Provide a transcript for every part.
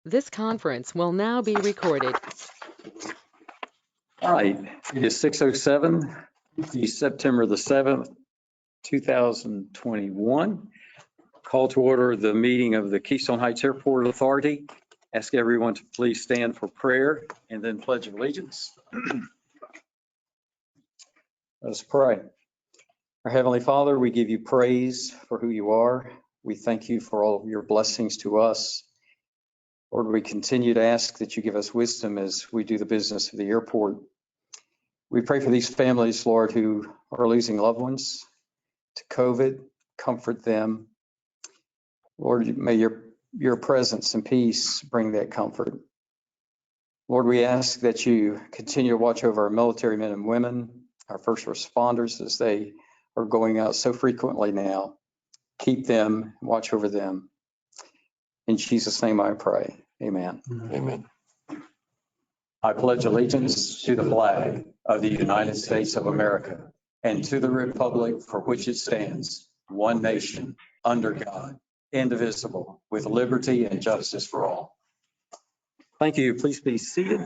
This conference will now be recorded. All right, it is 6:07, September the 7th, 2021. Call to order the meeting of the Keystone Heights Airport Authority. Ask everyone to please stand for prayer and then pledge of allegiance. Let us pray. Our Heavenly Father, we give you praise for who you are. We thank you for all of your blessings to us. Lord, we continue to ask that you give us wisdom as we do the business of the airport. We pray for these families, Lord, who are losing loved ones to COVID. Comfort them. Lord, may your presence and peace bring that comfort. Lord, we ask that you continue to watch over our military men and women, our first responders as they are going out so frequently now. Keep them, watch over them. In Jesus' name I pray. Amen. Amen. I pledge allegiance to the flag of the United States of America and to the republic for which it stands, one nation, under God, indivisible, with liberty and justice for all. Thank you. Please be seated.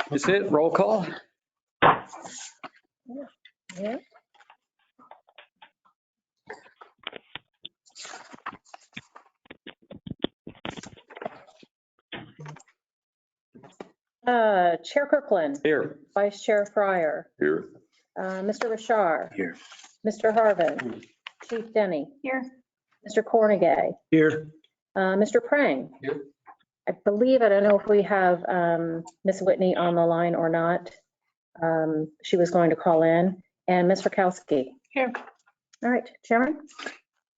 That's it. Roll call. Yeah. Chair Kirkland. Here. Vice Chair Fryer. Here. Mr. Bashar. Here. Mr. Harvin. Chief Denny. Here. Mr. Cornegay. Here. Mr. Prang. Here. I believe, I don't know if we have Ms. Whitney on the line or not. She was going to call in. And Ms. Rakowski. Here. All right, Chairman.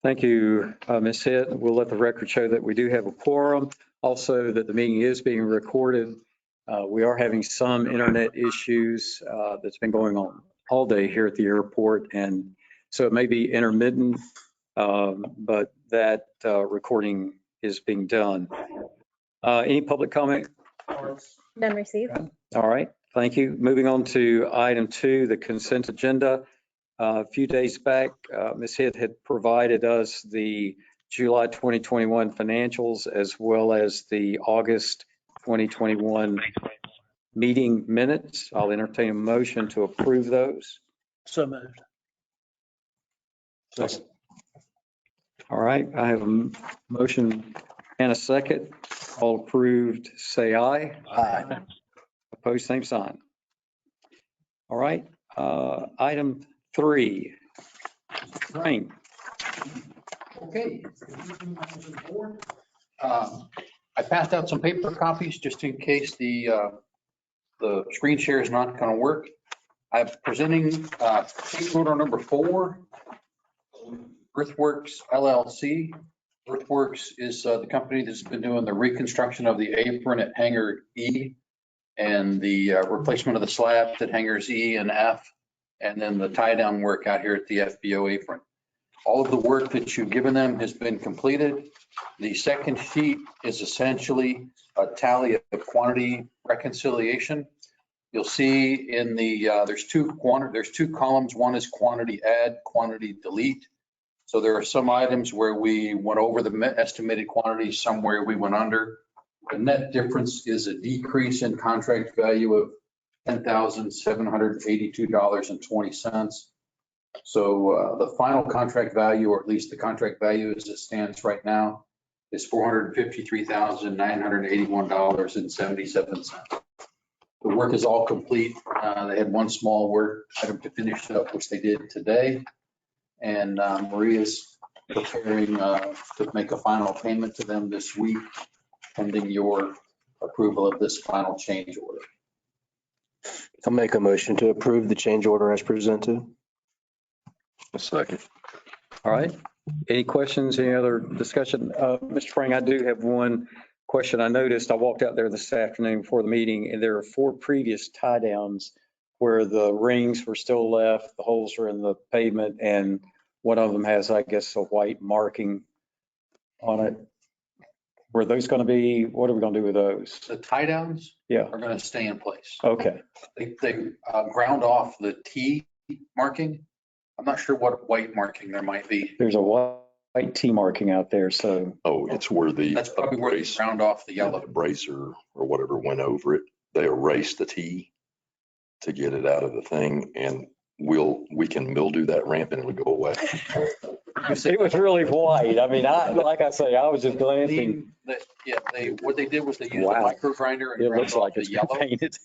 Thank you, Ms. Hitt. We'll let the record show that we do have a quorum. Also, that the meeting is being recorded. We are having some internet issues that's been going on all day here at the airport. And so it may be intermittent, but that recording is being done. Any public comment? None received. All right, thank you. Moving on to item 2, the consent agenda. A few days back, Ms. Hitt had provided us the July 2021 financials as well as the August 2021 meeting minutes. I'll entertain a motion to approve those. So moved. All right, I have a motion and a second. All approved, say aye. Aye. Opposed, same sign. All right, item 3. Frank. Okay. I passed out some paper copies just in case the screen share is not going to work. I'm presenting change order number 4, Earthworks LLC. Earthworks is the company that's been doing the reconstruction of the apron at Hangar E and the replacement of the slabs at Hangars E and F, and then the tie down work out here at the FBO apron. All of the work that you've given them has been completed. The second sheet is essentially a tally of quantity reconciliation. You'll see in the, there's two columns. One is quantity add, quantity delete. So there are some items where we went over the estimated quantity, some where we went under. The net difference is a decrease in contract value of $10,782.20. So the final contract value, or at least the contract value as it stands right now, is $453,981.77. The work is all complete. They had one small work item to finish up, which they did today. And Maria's preparing to make a final payment to them this week, pending your approval of this final change order. I'll make a motion to approve the change order as presented. A second. All right. Any questions, any other discussion? Mr. Frank, I do have one question. I noticed I walked out there this afternoon before the meeting and there are 4 previous tie downs where the rings were still left, the holes are in the pavement, and one of them has, I guess, a white marking on it. Were those going to be, what are we going to do with those? The tie downs Yeah. are going to stay in place. Okay. They ground off the T marking. I'm not sure what white marking there might be. There's a white T marking out there, so. Oh, it's where the That's probably where they brace- round off the yeah, yellow. the bracer or whatever went over it. They erased the T to get it out of the thing, and we can mildew that ramp and it'll go away. It was really white. I mean, like I say, I was just glancing. Yeah, what they did was they used a Wow. micro grinder and It ground looks off like the it's been yellow. painted.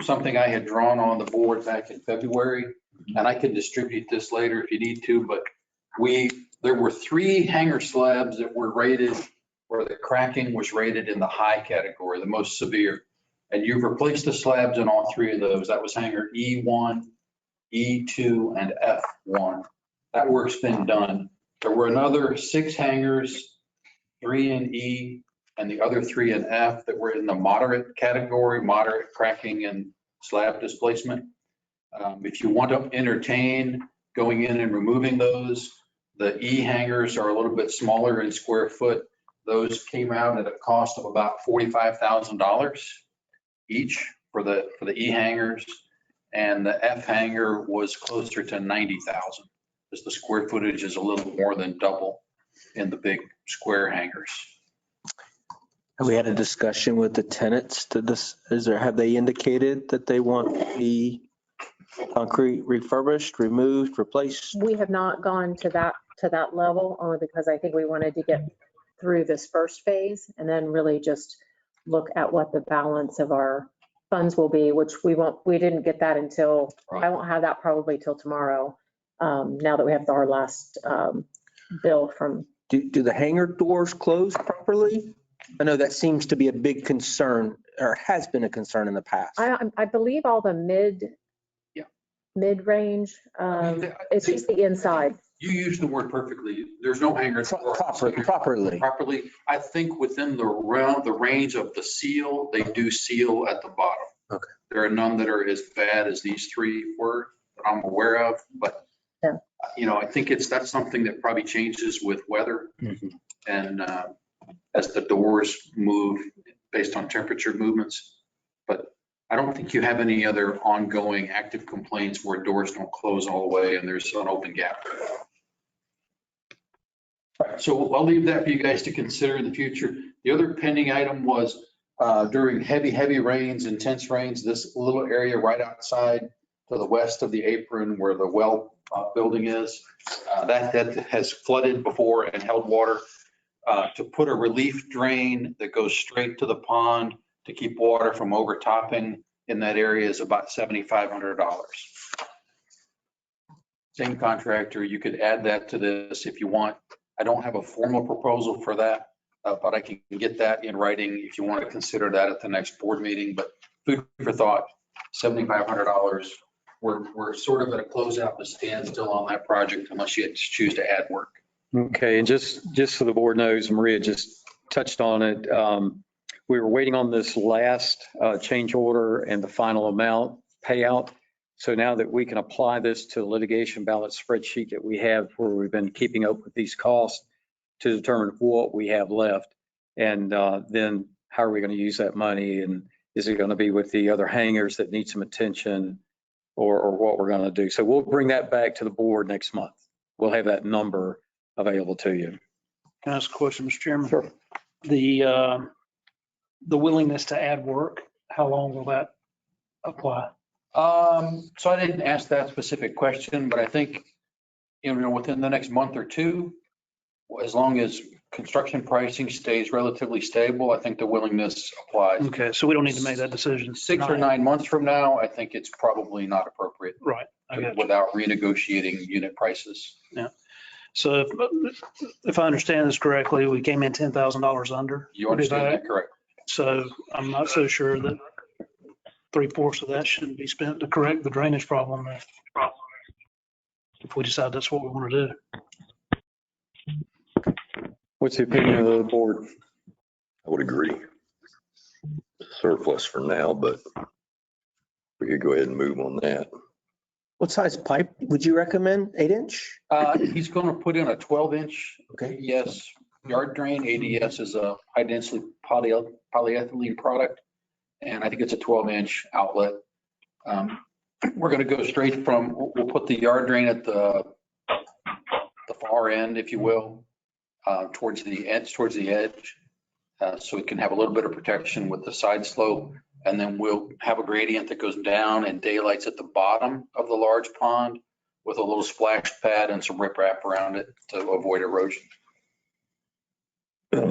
Something I had drawn on the board back in February, and I can distribute this later if you need to, but there were 3 hanger slabs that were rated, where the cracking was rated in the high category, the most severe. And you've replaced the slabs in all 3 of those. That was hanger E1, E2, and F1. That work's been done. There were another 6 hangers, 3 in E, and the other 3 in F that were in the moderate category, moderate cracking and slab displacement. If you want to entertain going in and removing those, the E hangers are a little bit smaller in square foot. Those came out at a cost of about $45,000 each for the E hangers, and the F hanger was closer to $90,000, because the square footage is a little more than double in the big square hangers. Have we had a discussion with the tenants to this? Have they indicated that they want the concrete refurbished, removed, replaced? We have not gone to that level, only because I think we wanted to get through this first phase and then really just look at what the balance of our funds will be, which we didn't get that until, I won't have that probably till tomorrow, now that we have our last bill from. Do the hangar doors close properly? I know that seems to be a big concern, or has been a concern in the past. I believe all the mid-range, it's just the inside. You used the word perfectly. There's no hangers. Properly. Properly. I think within the range of the seal, they do seal at the bottom. Okay. There are none that are as bad as these 3 were that I'm aware of, but Yeah. I think that's something that probably changes with weather. Mhm. And as the doors move based on temperature movements. But I don't think you have any other ongoing active complaints where doors don't close all the way and there's an open gap. So I'll leave that for you guys to consider in the future. The other pending item was during heavy rains, intense rains, this little area right outside to the west of the apron where the well building is, that has flooded before and held water. To put a relief drain that goes straight to the pond to keep water from overtopping in that area is about $7,500. Same contractor, you could add that to this if you want. I don't have a formal proposal for that, but I can get that in writing if you want to consider that at the next board meeting. But food for thought, $7,500. We're sort of at a closeout to stand still on that project unless you choose to add work. Okay, and just so the board knows, Maria just touched on it. We were waiting on this last change order and the final amount payout. So now that we can apply this to the litigation ballot spreadsheet that we have, where we've been keeping up with these costs to determine what we have left. And then how are we going to use that money? And is it going to be with the other hangars that need some attention, or what we're going to do? So we'll bring that back to the board next month. We'll have that number available to you. Can I ask a question, Mr. Chairman? Sure. The willingness to add work, how long will that apply? So I didn't ask that specific question, but I think, within the next month or two, as long as construction pricing stays relatively stable, I think the willingness applies. Okay, so we don't need to make that decision. 6 or 9 months from now, I think it's probably not appropriate. Right, I got you. without renegotiating unit prices. So if I understand this correctly, we came in $10,000 under. You understand that correct? So I'm not so sure that 3/4 of that shouldn't be spent to correct the drainage problem if we decide that's what we want to do. What's the opinion of the board? I would agree. Surplus for now, but we could go ahead and move on that. What size pipe would you recommend? 8-inch? He's going to put in a 12-inch Okay. ADS yard drain. ADS is a high density polyethylene product, and I think it's a 12-inch outlet. We're going to go straight from, we'll put the yard drain at the far end, if you will, towards the edge, so it can have a little bit of protection with the side slope. And then we'll have a gradient that goes down and daylights at the bottom of the large pond with a little splash pad and some riprap around it to avoid erosion.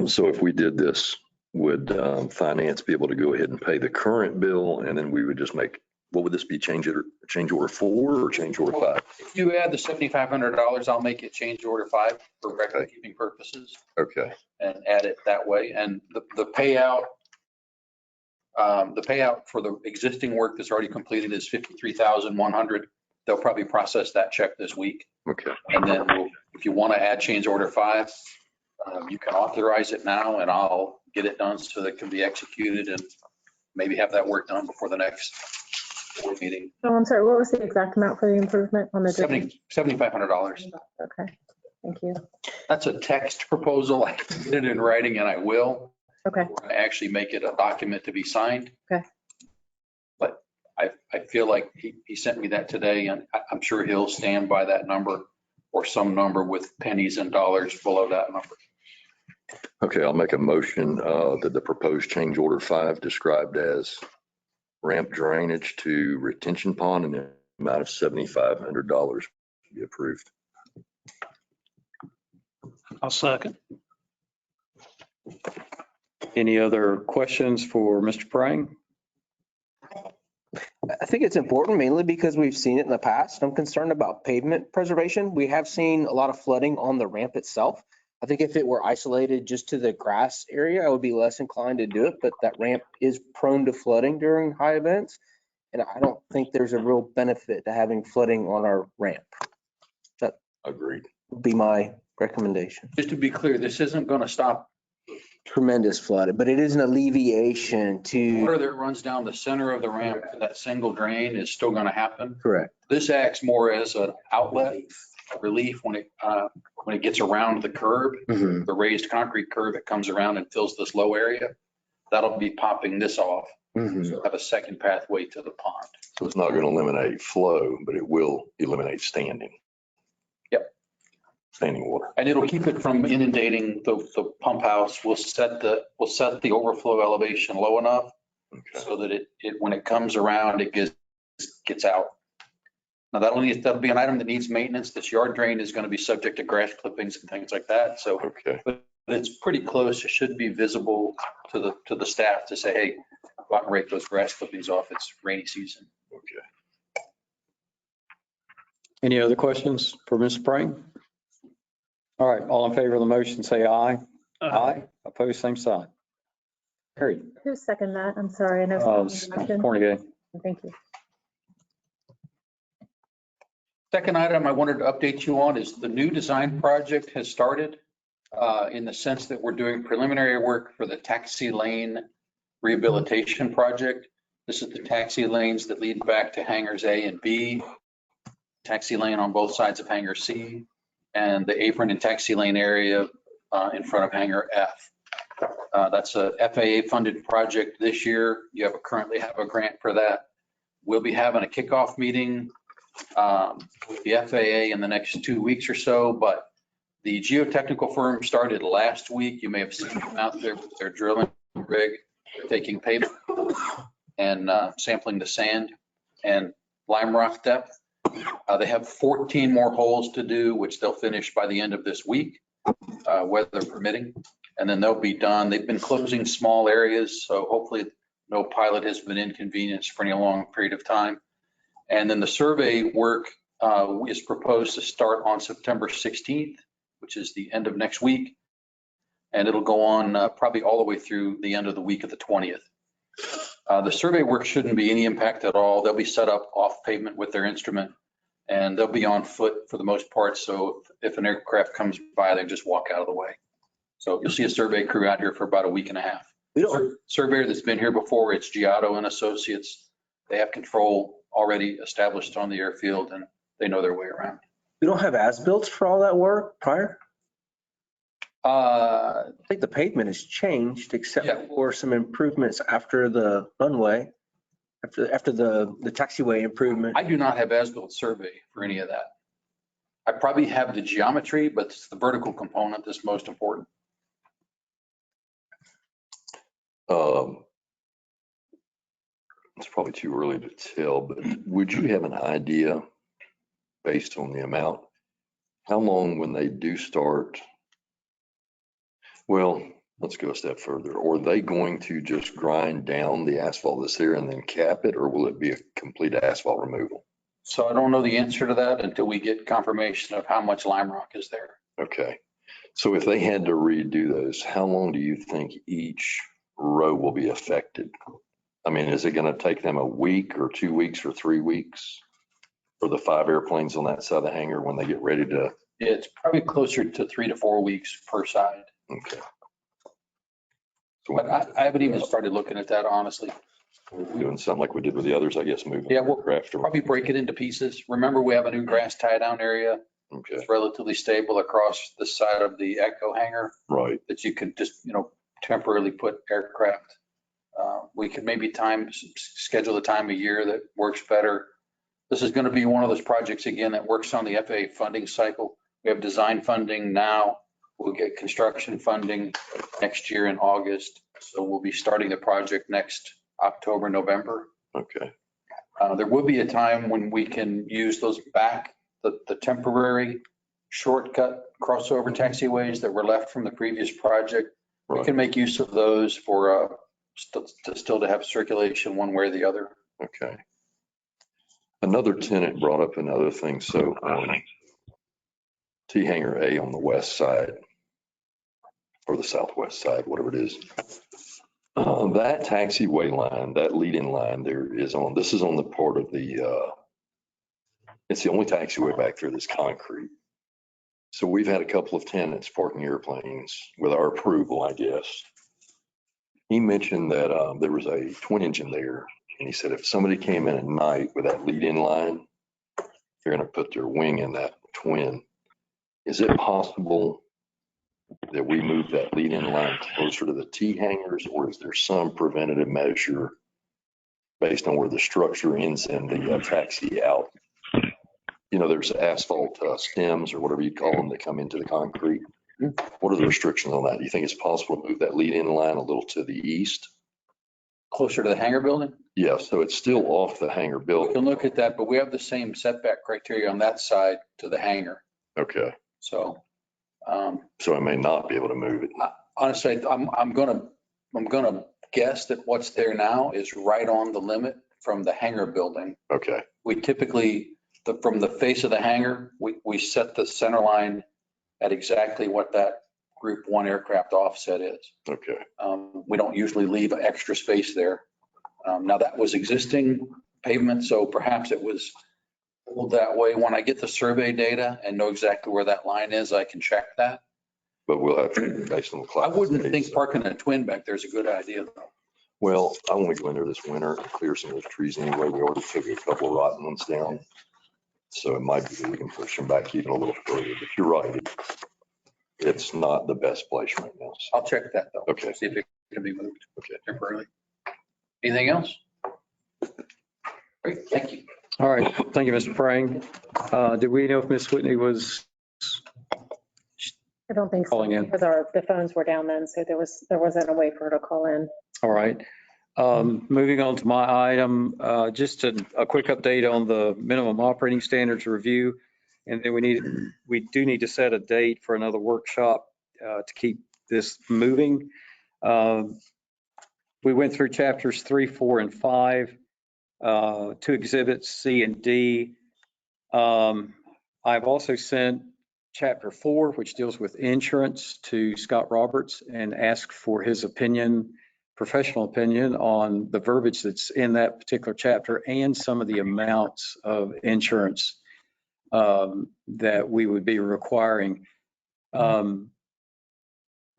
So if we did this, would finance be able to go ahead and pay the current bill? And then we would just make, what would this be, change order 4 or change order 5? If you add the $7,500, I'll make it change order 5 for record keeping purposes Okay. and add it that way. And the payout for the existing work that's already completed is $53,100. They'll probably process that check this week. Okay. And then if you want to add change order 5, you can authorize it now and I'll get it done so that it can be executed and maybe have that work done before the next board meeting. Oh, I'm sorry, what was the exact amount for the improvement on the? $7,500. Okay, thank you. That's a text proposal. I can get it in writing and I will. Okay, We're gonna actually make it a document to be signed. Okay. But I feel like he sent me that today and I'm sure he'll stand by that number or some number with pennies and dollars below that number. Okay, I'll make a motion that the proposed change order 5 described as ramp drainage to retention pond in the amount of $7,500 be approved. I'll second. Any other questions for Mr. Prang? I think it's important mainly because we've seen it in the past. I'm concerned about pavement preservation. We have seen a lot of flooding on the ramp itself. I think if it were isolated just to the grass area, I would be less inclined to do it, but that ramp is prone to flooding during high events. And I don't think there's a real benefit to having flooding on our ramp. That Agreed. would be my recommendation. Just to be clear, this isn't going to stop Tremendous flooding, but it is an alleviation water to, that runs down the center of the ramp. That single drain is still going to happen. correct. This acts more as an outlet, a relief when it gets around the curb, Mhm. the raised concrete curb that comes around and fills this low area. That'll be popping this off. Mhm. So have a second pathway to the pond. So it's not going to eliminate flow, but it will eliminate standing. Yep. Standing water. And it'll keep it from inundating the pump house. We'll set the overflow elevation low enough Okay. so that it when it comes around, it gets out. Now that'll be an item that needs maintenance. This yard drain is going to be subject to grass clippings and things like that. So Okay. but it's pretty close. It should be visible to the staff to say, hey, go out and rake those grass clippings off. It's rainy season. Okay. Any other questions for Mr. Prang? All right, all in favor of the motion, say aye. Aye. Opposed, same sign. Carried. who seconded that? I'm sorry, I know. Cornegay. Thank you. Second item I wanted to update you on is the new design project has started in the sense that we're doing preliminary work for the taxi lane rehabilitation project. This is the taxi lanes that lead back to hangars A and B, taxi lane on both sides of hangar C, and the apron and taxi lane area in front of hangar F. That's a FAA funded project this year. You currently have a grant for that. We'll be having a kickoff meeting with the FAA in the next 2 weeks or so, but the geotechnical firm started last week. You may have seen them out there with their drilling rig, taking pavement and sampling the sand and lime rock depth. They have 14 more holes to do, which they'll finish by the end of this week, weather permitting, and then they'll be done. They've been closing small areas, so hopefully no pilot has been inconvenienced for any long period of time. And then the survey work is proposed to start on September 16th, which is the end of next week. And it'll go on probably all the way through the end of the week of the 20th. The survey work shouldn't be any impact at all. They'll be set up off pavement with their instrument, and they'll be on foot for the most part. So if an aircraft comes by, they just walk out of the way. So you'll see a survey crew out here for about a week and a half. Surveyor that's been here before, it's Giotto and Associates. They have control already established on the airfield, and they know their way around. We don't have as-built for all that work prior? Uh, I think the pavement has changed except Yeah. for some improvements after the runway, after the taxiway improvement. I do not have as-built survey for any of that. I probably have the geometry, but it's the vertical component that's most important. It's probably too early to tell, but would you have an idea based on the amount, how long when they do start? Well, let's go a step further. Are they going to just grind down the asphalt that's there and then cap it, or will it be a complete asphalt removal? So I don't know the answer to that until we get confirmation of how much lime rock is there. Okay. So if they had to redo those, how long do you think each row will be affected? I mean, is it going to take them a week or 2 weeks or 3 weeks for the 5 airplanes on that side of the hangar when they get ready to? It's probably closer to 3 to 4 weeks per side. Okay. But I haven't even started looking at that, honestly. Doing something like we did with the others, I guess, moving. Yeah, we'll aircraft or- probably break it into pieces. Remember, we have a new grass tie down area. Okay, It's relatively stable across the side of the Echo hangar right. that you could just, temporarily put aircraft. We could maybe schedule a time of year that works better. This is going to be one of those projects, again, that works on the FAA funding cycle. We have design funding now. We'll get construction funding next year in August. So we'll be starting the project next October, November. Okay, There will be a time when we can use those back, the temporary shortcut crossover taxiways that were left from the previous project. We right. can make use of those for still to have circulation one way or the other. Okay. Another tenant brought up another thing. So on T hangar A on the west side or the southwest side, whatever it is, that taxiway line, that lead-in line there is on, this is on the part of the, it's the only taxiway back there that's concrete. So we've had a couple of tenants parking airplanes with our approval, I guess. He mentioned that there was a twin engine there, and he said if somebody came in at night with that lead-in line, they're going to put their wing in that twin. Is it possible that we move that lead-in line closer to the T hangars, or is there some preventative measure based on where the structure ends and the taxi out? There's asphalt stems or whatever you call them that come into the concrete. What are the restrictions on that? Do you think it's possible to move that lead-in line a little to the east? Closer to the hangar building? Yeah, so it's still off the hangar We building. can look at that, but we have the same setback criteria on that side to the hangar. Okay, So so I may not be able to move it. honestly, I'm gonna guess that what's there now is right on the limit from the hangar building. Okay, We typically, from the face of the hangar, we set the center line at exactly what that Group 1 aircraft offset is. okay, We don't usually leave extra space there. Now that was existing pavement, so perhaps it was pulled that way. When I get the survey data and know exactly where that line is, I can check that. but we'll have to, based on the I class. wouldn't think parking a twin back there is a good idea though. Well, I want to go in there this winter and clear some of those trees anyway. We already took a couple of rotten ones down. So it might be that we can push them back even a little further, but you're right. It's not the best place right now. So, I'll check that though. Okay. See if it can be moved okay. temporarily. Anything else? Great, thank you. All right, thank you, Mr. Prang. Did we know if Ms. Whitney was I don't think so, calling in? because the phones were down then, so there wasn't a way for her to call in. All right. Moving on to my item, just a quick update on the minimum operating standards review. And then we do need to set a date for another workshop to keep this moving. We went through chapters 3, 4, and 5. two exhibits, C and D. I've also sent Chapter 4, which deals with insurance, to Scott Roberts and asked for his opinion, professional opinion, on the verbiage that's in that particular chapter and some of the amounts of insurance that we would be requiring. During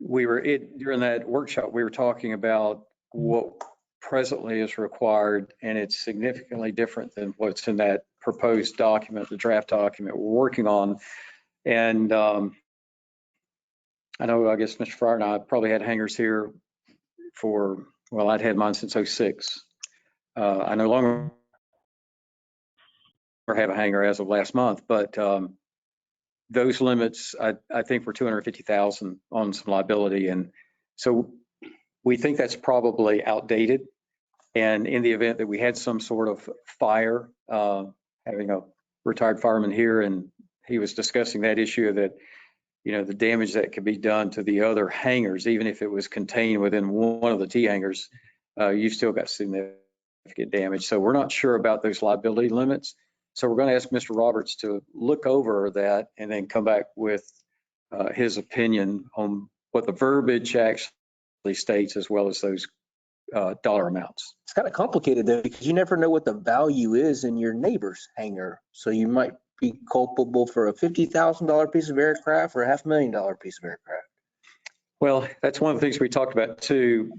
that workshop, we were talking about what presently is required, and it's significantly different than what's in that proposed document, the draft document we're working on. And I know, I guess Mr. Fryer and I probably had hangers here for, well, I'd had mine since '06. I no longer have a hanger as of last month, but those limits, I think, were 250,000 on some liability. And so we think that's probably outdated. And in the event that we had some sort of fire, having a retired fireman here, and he was discussing that issue that, the damage that could be done to the other hangars, even if it was contained within one of the T hangars, you've still got significant damage. So we're not sure about those liability limits. So we're going to ask Mr. Roberts to look over that and then come back with his opinion on what the verbiage actually states, as well as those dollar amounts. It's kind of complicated though, because you never know what the value is in your neighbor's hangar. So you might be culpable for a $50,000 piece of aircraft or a $500,000 piece of aircraft. Well, that's one of the things we talked about too.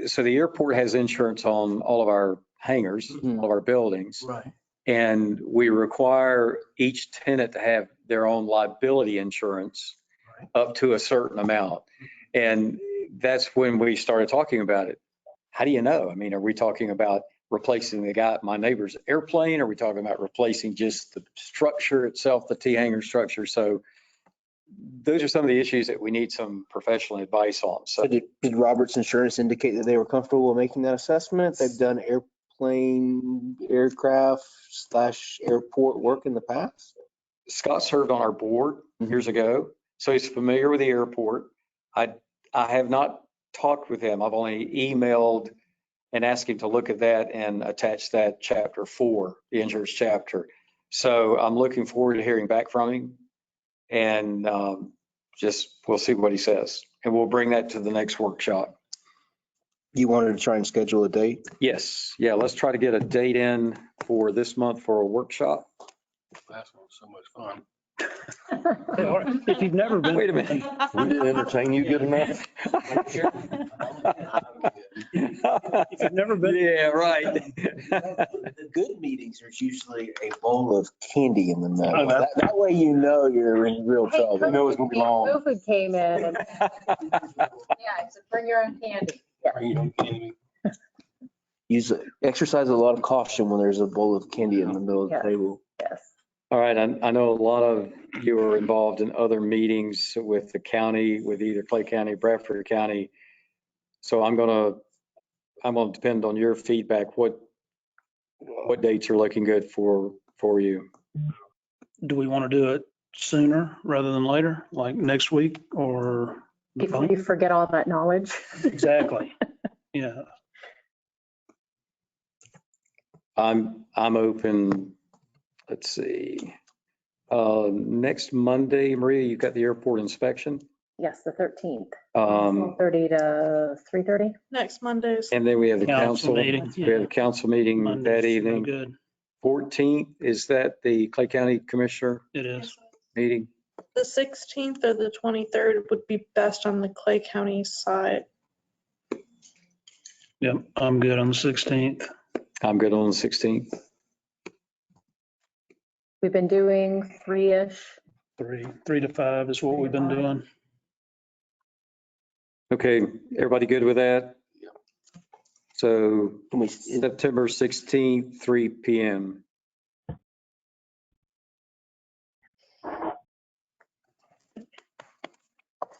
So the airport has insurance on all of our hangars, all of our buildings. Right. And we require each tenant to have their own liability insurance up to a certain amount. And that's when we started talking about it. How do you know? I mean, are we talking about replacing my neighbor's airplane? Are we talking about replacing just the structure itself, the T hangar structure? So those are some of the issues that we need some professional advice on. So did Roberts Insurance indicate that they were comfortable making that assessment? They've done airplane, aircraft / airport work in the past? Scott served on our board years ago, so he's familiar with the airport. I have not talked with him. I've only emailed and asked him to look at that and attach that Chapter 4, the insurance chapter. So I'm looking forward to hearing back from him, and we'll see what he says, and we'll bring that to the next workshop. You wanted to try and schedule a date? Yes. Yeah, let's try to get a date in for this month for a workshop. Last one was so much fun. If you've never been. Wait a minute. We didn't entertain you good enough? If you've never been. Yeah, right. The good meetings, there's usually a bowl of candy in the middle. Oh, no. That way you know you're in real trouble. You know it's gonna be long. COVID came in and, yeah, so bring your own candy. Yeah. Are you kidding me? Exercise a lot of caution when there's a bowl of candy in the middle of the Yes. table. Yes. All right, I know a lot of you are involved in other meetings with the county, with either Clay County, Bradford County. So I'm gonna depend on your feedback. What dates are looking good for you? Do we want to do it sooner rather than later, like next week or? Before you forget all that knowledge. Exactly. Yeah. I'm open. Let's see. Next Monday, Maria, you've got the airport inspection. Yes, the 13th, 30 to 3:30. Next Mondays. And then we have the council meeting. We have a council meeting that Monday's no evening. good. 14th, is that the Clay County Commissioner It is. meeting? The 16th or the 23rd would be best on the Clay County side. Yep, I'm good on the 16th. I'm good on the 16th. We've been doing 3-ish. 3 to 5 is what we've been doing. Okay, everybody good with that? So September 16th, 3 p.m.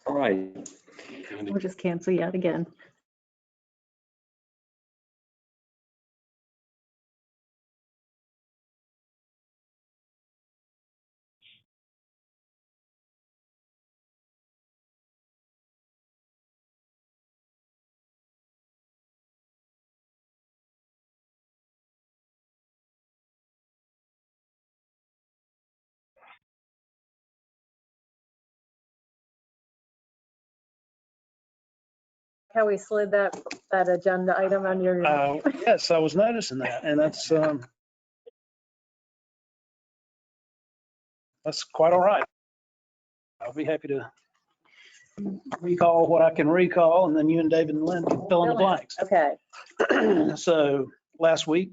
All right. We'll just cancel yet again. how we slid that agenda item on your, Yes, I was noticing that, and that's quite all right. I'll be happy to recall what I can recall, and then you and David and Lynn can fill in the blanks. okay. So last week,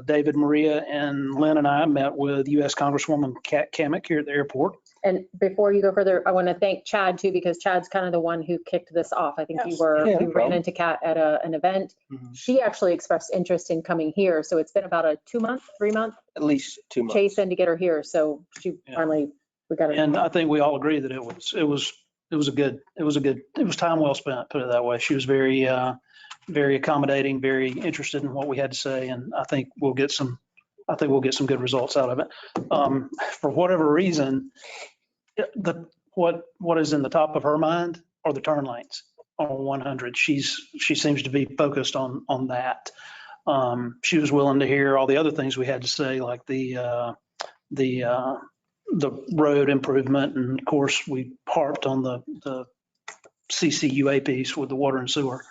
David, Maria, and Lynn and I met with U.S. Congresswoman Kat Kamick here at the airport. And before you go further, I want to thank Chad too, because Chad's kind of the one who kicked this off. I think Yes. Yeah, no you ran problem. into Kat at an event. Mhm. She actually expressed interest in coming here. So it's been about a 2-month, 3-month At least 2 months. chase in to get her here. So she Yeah. finally, we got her. And I think we all agree that it was time well spent, put it that way. She was very accommodating, very interested in what we had to say, and I think we'll get some good results out of it. For whatever reason, what is in the top of her mind are the turn lanes on 100. She seems to be focused on that. She was willing to hear all the other things we had to say, like the road improvement, and of course we harped on the CCUA piece with the water and sewer.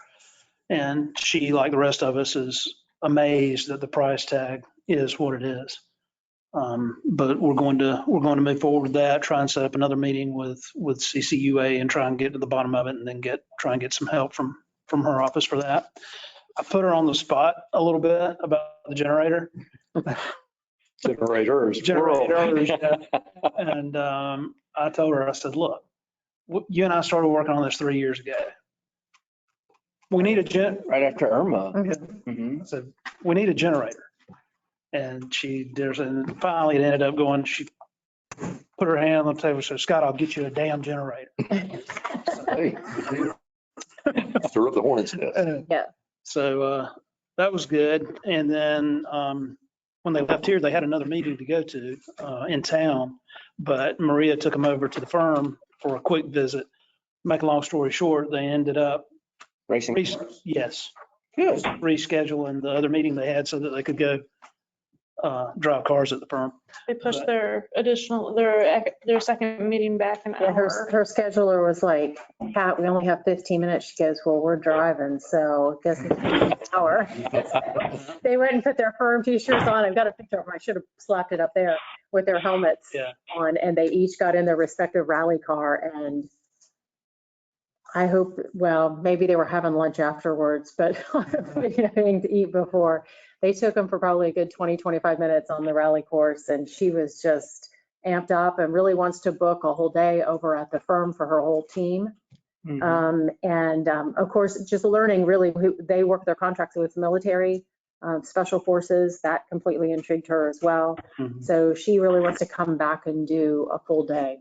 And she, like the rest of us, is amazed that the price tag is what it is. But we're going to move forward with that, try and set up another meeting with CCUA and try and get to the bottom of it, and then try and get some help from her office for that. I put her on the spot a little bit about the generator. Generators. Generators, yeah. And I told her, I said, look, you and I started working on this 3 years ago. We need a Right after Irma. I said, we need a generator. And and finally it ended up going, she put her hand on the table and said, Scott, I'll get you a damn generator. Hey. Stir up the hornet's nest. Yeah. So that was good. And then when they left here, they had another meeting to go to in town, but Maria took them over to the firm for a quick visit. Make a long story short, they ended up Racing. yes, Good. rescheduling the other meeting they had so that they could go drive cars at the firm. They pushed their second meeting back an Yeah, hour. her scheduler was like, Kat, we only have 15 minutes. She goes, well, we're driving, so I guess it's an hour. They went and put their firm t-shirts on. I've got a picture of them. I should have slapped it up there with their helmets on, and they each got in their respective rally car. And I hope, well, maybe they were having lunch afterwards, but anything to eat before. They took them for probably a good 20, 25 minutes on the rally course, and she was just amped up and really wants to book a whole day over at the firm for her whole team. Of course, just learning really who they work their contracts with military, special forces, that completely intrigued her as well. So she really wants to come back and do a full day.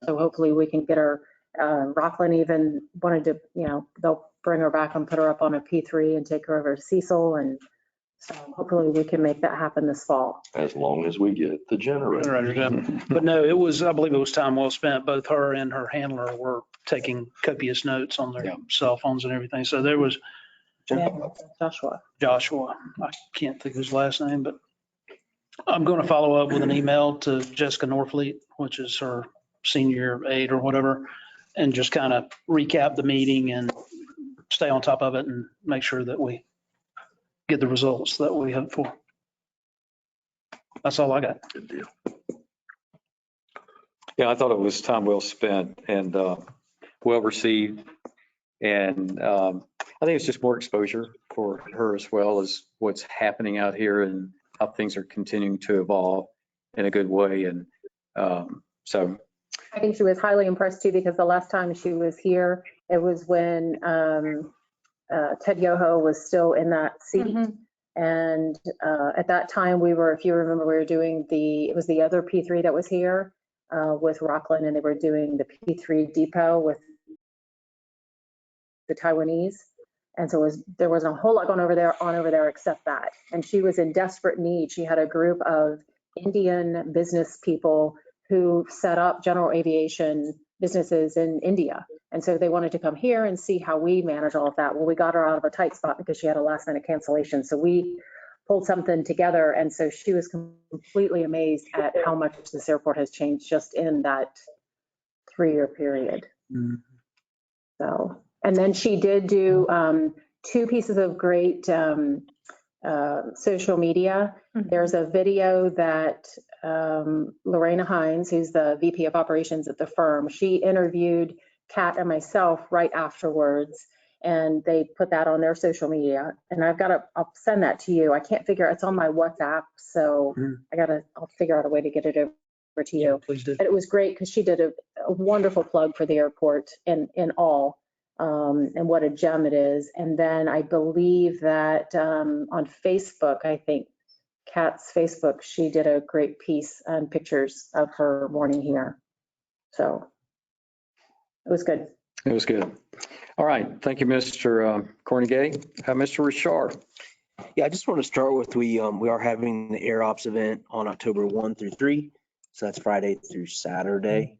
So hopefully we can get her. Rockland even wanted to, they'll bring her back and put her up on a P3 and take her over to Cecil. And so hopefully we can make that happen this fall. As long as we get the generator. But no, I believe it was time well spent. Both her and her handler were taking copious notes on their cell phones and everything. So there was Joshua. I can't think of his last name, but I'm going to follow up with an email to Jessica Norfleet, which is her senior aide or whatever, and just kind of recap the meeting and stay on top of it and make sure that we get the results that we hope for. That's all I got. Good deal. Yeah, I thought it was time well spent and well received. And I think it's just more exposure for her as well as what's happening out here and how things are continuing to evolve in a good way. And so I think she was highly impressed too, because the last time she was here, it was when Ted Yoho was still in that seat. And at that time if you remember, we were doing it was the other P3 that was here with Rockland, and they were doing the P3 depot with the Taiwanese. And so there wasn't a whole lot going over there except that. And she was in desperate need. She had a group of Indian business people who set up general aviation businesses in India. And so they wanted to come here and see how we manage all of that. Well, we got her out of a tight spot because she had a last minute cancellation. So we pulled something together. And so she was completely amazed at how much this airport has changed just in that 3-year period. So And then she did do 2 pieces of great social media. There's a video that Lorena Hines, who's the VP of operations at the firm, she interviewed Kat and myself right afterwards, and they put that on their social media. And I'll send that to you. I can't figure, it's on my WhatsApp, so I'll figure out a way to get it over to you. Please do. But it was great because she did a wonderful plug for the airport in all. And what a gem it is. And then I believe that on Facebook, I think Kat's Facebook, she did a great piece on pictures of her morning here. So it was good. It was good. All right. Thank you, Mr. Cornegay. Mr. Richard. Yeah, I just want to start with, we are having the Air Ops event on October 1 through 3. So that's Friday through Saturday.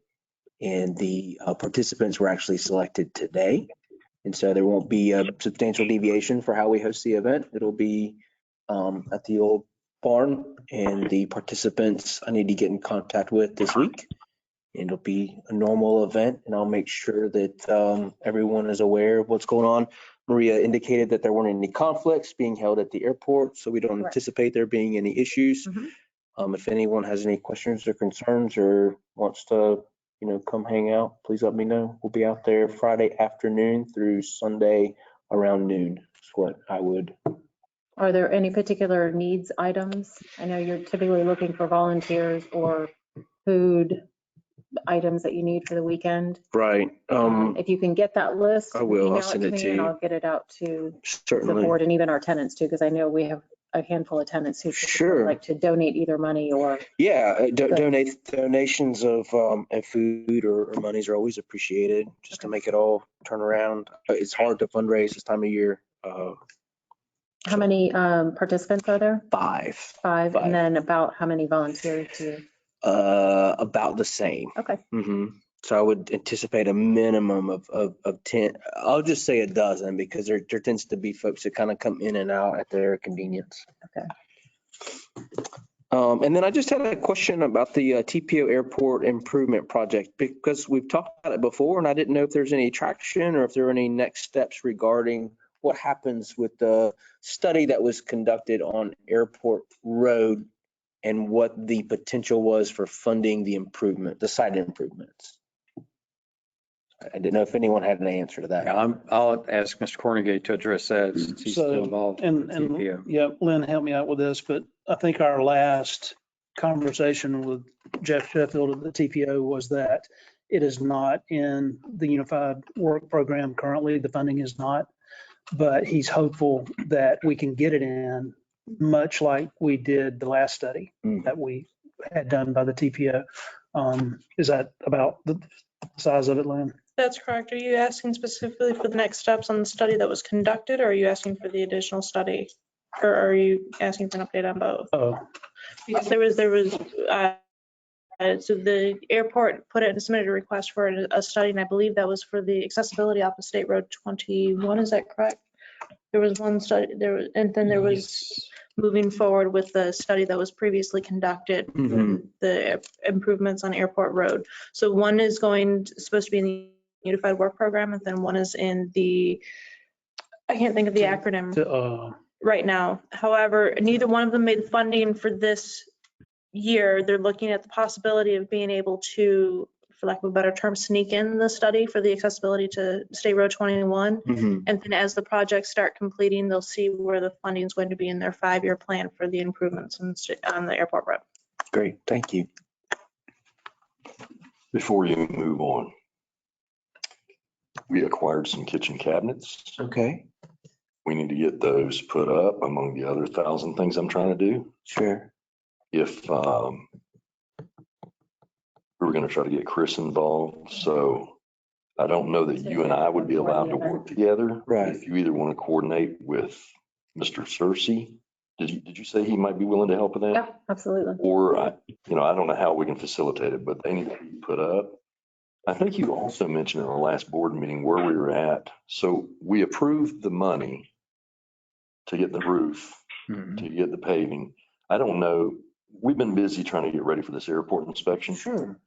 And the participants were actually selected today. And so there won't be a substantial deviation for how we host the event. It'll be at the old barn, and the participants I need to get in contact with this week. And it'll be a normal event, and I'll make sure that everyone is aware of what's going on. Maria indicated that there weren't any conflicts being held at the airport, so we don't Correct. anticipate there being any issues. If anyone has any questions or concerns or wants to, come hang out, please let me know. We'll be out there Friday afternoon through Sunday around noon. Is what I would. Are there any particular needs items? I know you're typically looking for volunteers or food items that you need for the weekend. Right. If you can get that list, I will. email I'll send it to me and you. I'll get it out to the Certainly. board and even our tenants too, because I know we have a handful of tenants who Sure. like to donate either money or. Yeah, donations of food or monies are always appreciated, just to make it all turn around. It's hard to fundraise this time of year. How many participants are there? 5. 5. And then about how many volunteers do you? About the same. Okay. So I would anticipate a minimum of 10. I'll just say a dozen, because there tends to be folks that kind of come in and out at their convenience. Okay. And then I just had a question about the TPO Airport Improvement Project, because we've talked about it before, and I didn't know if there's any traction or if there are any next steps regarding what happens with the study that was conducted on Airport Road and what the potential was for funding the improvement, the site improvements. I didn't know if anyone had an answer to that. Yeah, I'll ask Mr. Cornegay to address that since he's still involved in TPO. Yeah, Lynn helped me out with this, but I think our last conversation with Jeff Sheffield of the TPO was that it is not in the Unified Work Program currently. The funding is not, but he's hopeful that we can get it in, much like we did the last study that we had done by the TPO. Is that about the size of it, Lynn? That's correct. Are you asking specifically for the next steps on the study that was conducted, or are you asking for the additional study? Or are you asking for an update on both? Oh, Because so the airport put it and submitted a request for a study, and I believe that was for the accessibility off of State Road 21. Is that correct? There was one study there, and then there was moving forward with the study that was previously conducted, the improvements on Airport Road. So one is supposed to be in the Unified Work Program, and then one is in the, I can't think of the acronym right now. However, neither one of them made funding for this year. They're looking at the possibility of being able to, for lack of a better term, sneak in the study for the accessibility to State Road 21. And then as the projects start completing, they'll see where the funding is going to be in their 5-year plan for the improvements on the airport road. Great, thank you. Before you move on, we acquired some kitchen cabinets. Okay, We need to get those put up among the other 1,000 things I'm trying to do. sure. If we were going to try to get Chris involved, so I don't know that you and I would be allowed to work together. Right. If you either want to coordinate with Mr. Cersey, did you say he might be willing to help with that? Yeah, absolutely. Or, I don't know how we can facilitate it, but they need to be put up. I think you also mentioned in the last board meeting where we were at. So we approved the money to get the roof, to get the paving. I don't know. We've been busy trying to get ready for this airport inspection. Sure.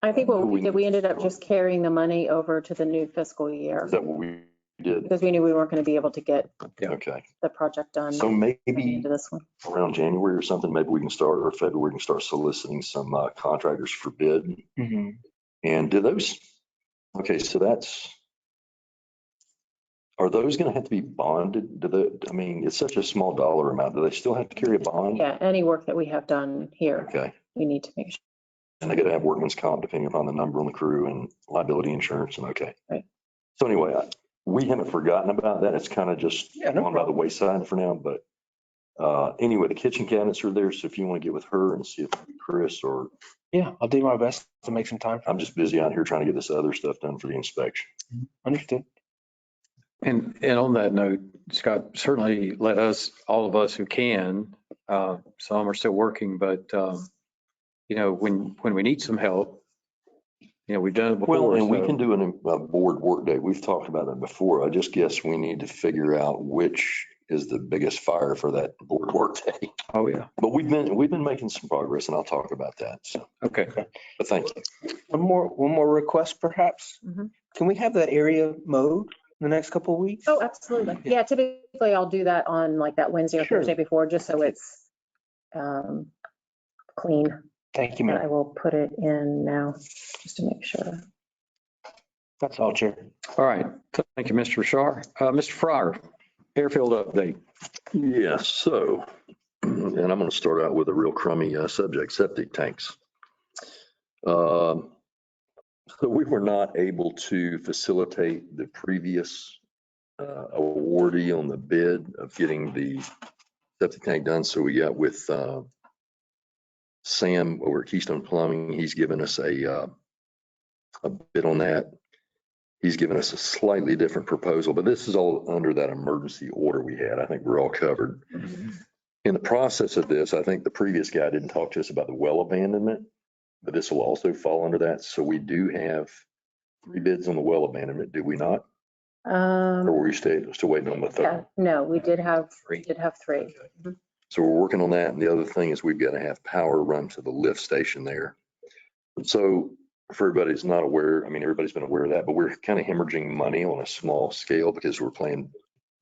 I think what we did, we ended up just carrying the money over to the new fiscal year Is that what we did? because we knew we weren't going to be able to get Okay. the project done So maybe into this one. around January or something, maybe we can start, or February, we can start soliciting some contractors for bid. Mm-hmm. And do those, okay, so are those going to have to be bonded? I mean, it's such a small dollar amount. Do they still have to carry a bond? Yeah, any work that we have done here, Okay. we need to make sure. And they got to have workman's comp depending upon the number on the crew and liability insurance and okay. Right. So anyway, we haven't forgotten about that. It's kind of just Yeah, no gone by the wayside for now, but anyway, the kitchen cabinets are there. So if you want to get with her and see if Chris or Yeah, I'll do my best to make some time. I'm just busy out here trying to get this other stuff done for the inspection. Understood. And on that note, Scott, certainly let us, all of us who can, some are still working, but, when we need some help, we've done it before. Well, and we so- can do a board work day. We've talked about that before. I just guess we need to figure out which is the biggest fire for that board work day. Oh, yeah. But we've been making some progress and I'll talk about that. So, Okay. but thank you. One more request perhaps. Mhm. Can we have that area mowed in the next couple of weeks? Oh, absolutely. Yeah, typically I'll do that on like that Wednesday or Sure. Thursday before, just so it's clean. Thank you, But Mayor. I will put it in now, just to make sure. That's all, Chair. All right. Thank you, Mr. Shar. Mr. Fryer, airfield update. Yes. So, and I'm going to start out with a real crummy subject, septic tanks. So we were not able to facilitate the previous awardee on the bid of getting the septic tank done. So we got with Sam over at Keystone Plumbing. He's given us a bid on that. He's given us a slightly different proposal, but this is all under that emergency order we had. I think we're all covered. In the process of this, I think the previous guy didn't talk to us about the well abandonment, but this will also fall under that. So we do have 3 bids on the well abandonment, do we not? Or were we still waiting on the third? Yeah, no, we did have 3. Okay. So we're working on that. And the other thing is we've got to have power run to the lift station there. So for everybody that's not aware, I mean, everybody's been aware of that, but we're kind of hemorrhaging money on a small scale because we're playing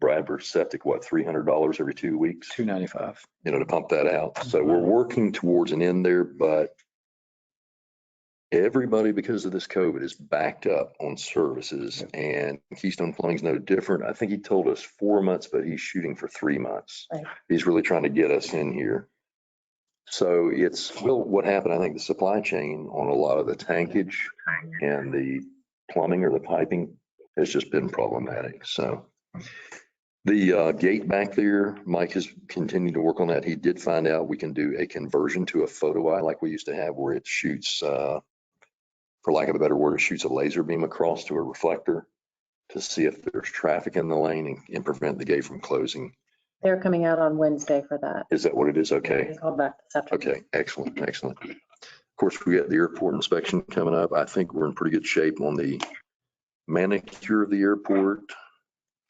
Bradford Septic, $300 every 2 weeks, $295. to pump that out. So we're working towards an end there, but everybody, because of this COVID, is backed up on services, and Keystone Plumbing's no different. I think he told us 4 months, but he's shooting for 3 months. Right. He's really trying to get us in here. So what happened, I think the supply chain on a lot of the tankage and the plumbing or the piping has just been problematic. So the gate back there, Mike has continued to work on that. He did find out we can do a conversion to a photo eye like we used to have, where it shoots, for lack of a better word, it shoots a laser beam across to a reflector to see if there's traffic in the lane and prevent the gate from closing. They're coming out on Wednesday for that. Is that what it is? Okay. They called back this afternoon. Okay, excellent, excellent. Of course, we got the airport inspection coming up. I think we're in pretty good shape on the manicure of the airport.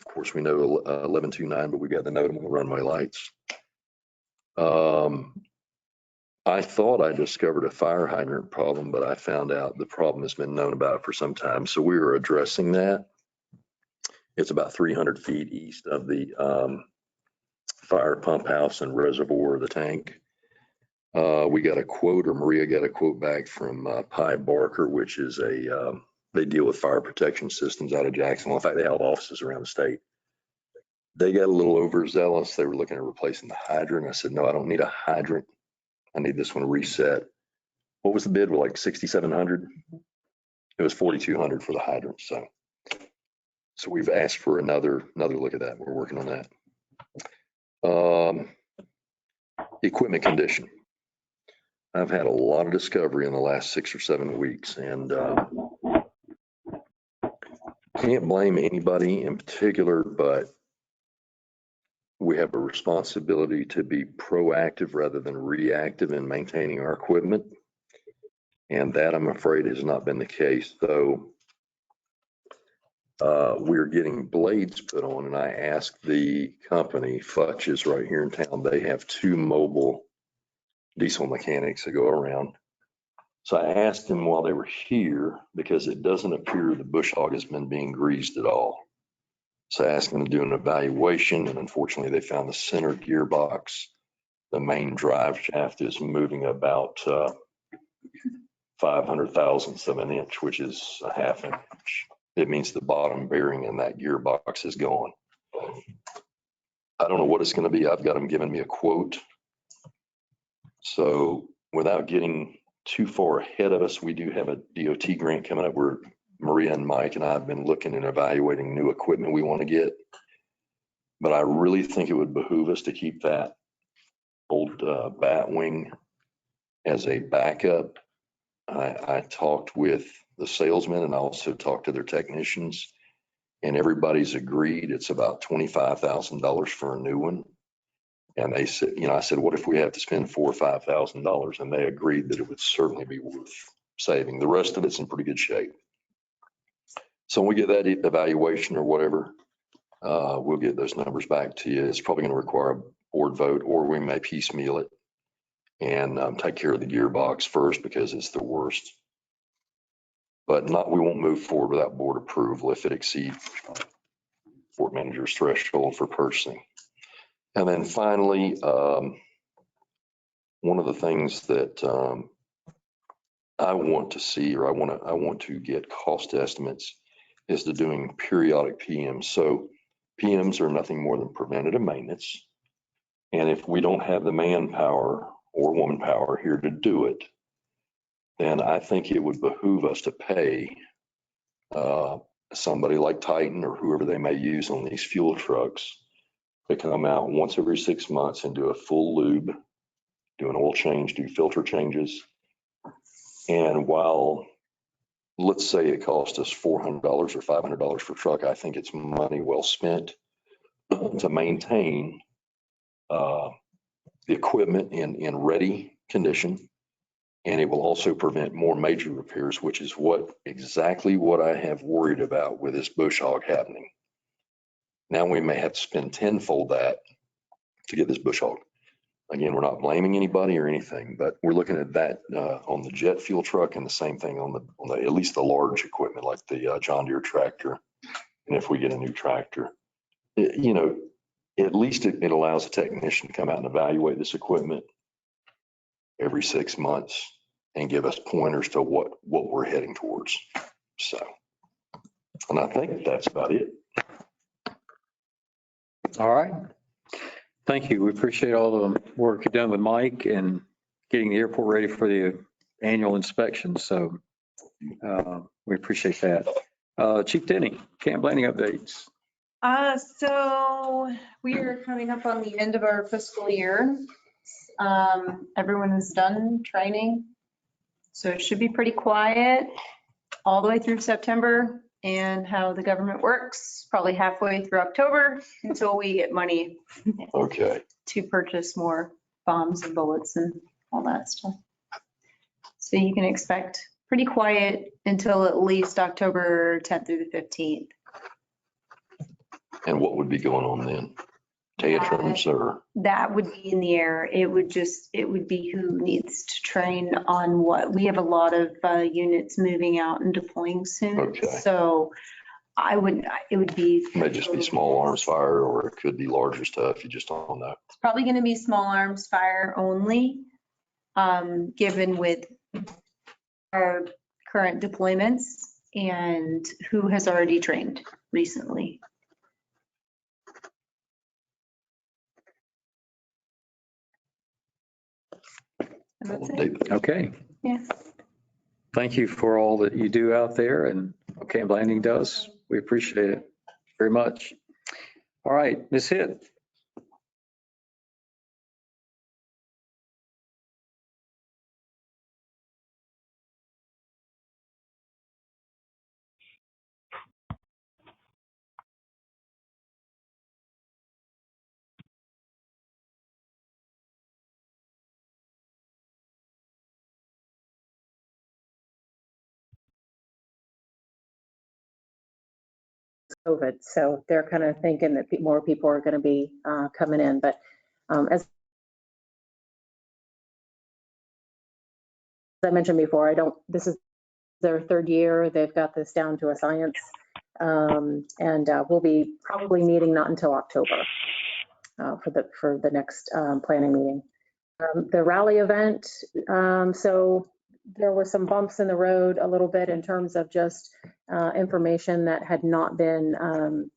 Of course, we know 1129, but we got the notable runway lights. I thought I discovered a fire hydrant problem, but I found out the problem has been known about for some time. So we are addressing that. It's about 300 feet east of the fire pump house and reservoir of the tank. We got a quote, or Maria got a quote back from Pi Barker, which is they deal with fire protection systems out of Jacksonville. In fact, they have offices around the state. They got a little overzealous. They were looking at replacing the hydrant. I said, no, I don't need a hydrant. I need this one reset. What was the bid? Like $6,700? It was $4,200 for the hydrant. So we've asked for another look at that. We're working on that. Equipment condition. I've had a lot of discovery in the last 6 or 7 weeks, and can't blame anybody in particular, but we have a responsibility to be proactive rather than reactive in maintaining our equipment. And that, I'm afraid, has not been the case. So we're getting blades put on, and I asked the company, Futch is right here in town. They have 2 mobile diesel mechanics that go around. So I asked them while they were here, because it doesn't appear the bush hog has been being greased at all. So I asked them to do an evaluation, and unfortunately they found the center gearbox, the main drive shaft is moving about 500 thousandths of an inch, which is a half inch. It means the bottom bearing in that gearbox is gone. I don't know what it's going to be. I've got them giving me a quote. So without getting too far ahead of us, we do have a DOT grant coming up where Maria and Mike and I have been looking and evaluating new equipment we want to get. But I really think it would behoove us to keep that old bat wing as a backup. I talked with the salesman and I also talked to their technicians, and everybody's agreed it's about $25,000 for a new one. And they said, I said, what if we have to spend $4,000 or $5,000? And they agreed that it would certainly be worth saving. The rest of it's in pretty good shape. So when we get that evaluation or whatever, we'll get those numbers back to you. It's probably going to require a board vote, or we may piecemeal it and take care of the gearbox first because it's the worst. But we won't move forward without board approval if it exceeds board manager's threshold for purchasing. And then finally, one of the things that I want to see, or I want to get cost estimates, is to doing periodic PMs. So PMs are nothing more than preventative maintenance. And if we don't have the manpower or woman power here to do it, then I think it would behoove us to pay somebody like Titan or whoever they may use on these fuel trucks to come out once every 6 months and do a full lube, do an oil change, do filter changes. And while, let's say it cost us $400 or $500 per truck, I think it's money well spent to maintain the equipment in ready condition. And it will also prevent more major repairs, which is exactly what I have worried about with this bush hog happening. Now we may have to spend tenfold that to get this bush hog. Again, we're not blaming anybody or anything, but we're looking at that on the jet fuel truck, and the same thing on the at least the large equipment like the John Deere tractor. And if we get a new tractor, at least it allows a technician to come out and evaluate this equipment every 6 months and give us pointers to what we're heading towards. So, and I think that's about it. All right. Thank you. We appreciate all the work you've done with Mike and getting the airport ready for the annual inspection. So we appreciate that. Chief Denny, camp landing updates. So we are coming up on the end of our fiscal year. Everyone is done training. So it should be pretty quiet all the way through September, and how the government works, probably halfway through October until we get money Okay. to purchase more bombs and bullets and all that stuff. So you can expect pretty quiet until at least October 10th through the 15th. And what would be going on then? Tantrums or? That would be in the air. It would be who needs to train on what. We have a lot of units moving out and deploying soon. Okay. So it would be. It may just be small arms fire, or it could be larger stuff. You just don't know. It's probably going to be small arms fire only, given with our current deployments and who has already trained recently. And that's it. Okay. Yeah. Thank you for all that you do out there and what Camp Landing does. We appreciate it very much. All right, Ms. Hitt. COVID. So they're kind of thinking that more people are going to be coming in. But as I mentioned before, this is their third year. They've got this down to a science. We'll be probably meeting not until October for the next planning meeting. The rally event, so there were some bumps in the road a little bit in terms of just information that had not been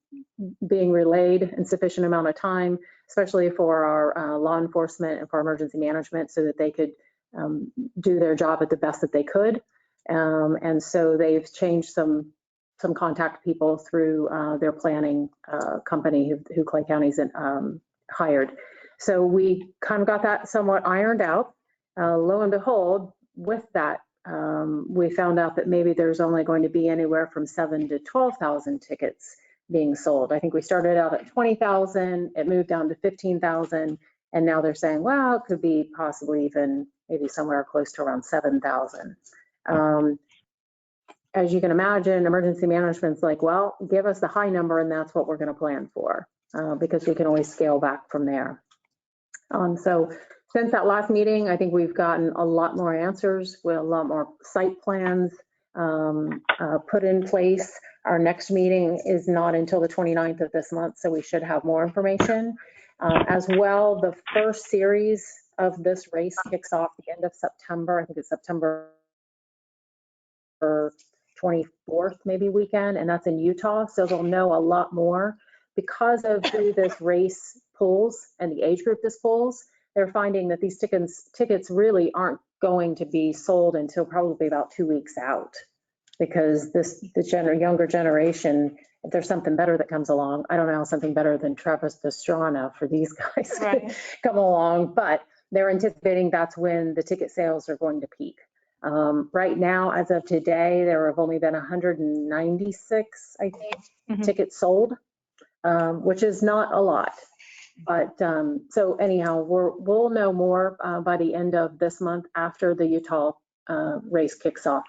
being relayed in sufficient amount of time, especially for our law enforcement and for emergency management, so that they could do their job at the best that they could. And so they've changed some contact people through their planning company who Clay County's hired. So we kind of got that somewhat ironed out. Lo and behold, with that, we found out that maybe there's only going to be anywhere from 7,000 to 12,000 tickets being sold. I think we started out at 20,000, it moved down to 15,000, and now they're saying, well, it could be possibly even maybe somewhere close to around 7,000. As you can imagine, emergency management's like, well, give us the high number and that's what we're going to plan for, because we can always scale back from there. So since that last meeting, I think we've gotten a lot more answers with a lot more site plans put in place. Our next meeting is not until the 29th of this month, so we should have more information. As well, the first series of this race kicks off the end of September. I think it's September 24th, maybe weekend, and that's in Utah. So they'll know a lot more. Because of who this race pulls and the age group this pulls, they're finding that these tickets really aren't going to be sold until probably about 2 weeks out, because the younger generation, if there's something better that comes along, I don't know, something better than Travis Pastrana for these guys Right. come along, but they're anticipating that's when the ticket sales are going to peak. Right now, as of today, there have only been 196, I think, tickets sold, which is not a lot. But so anyhow, we'll know more by the end of this month after the Utah race kicks off,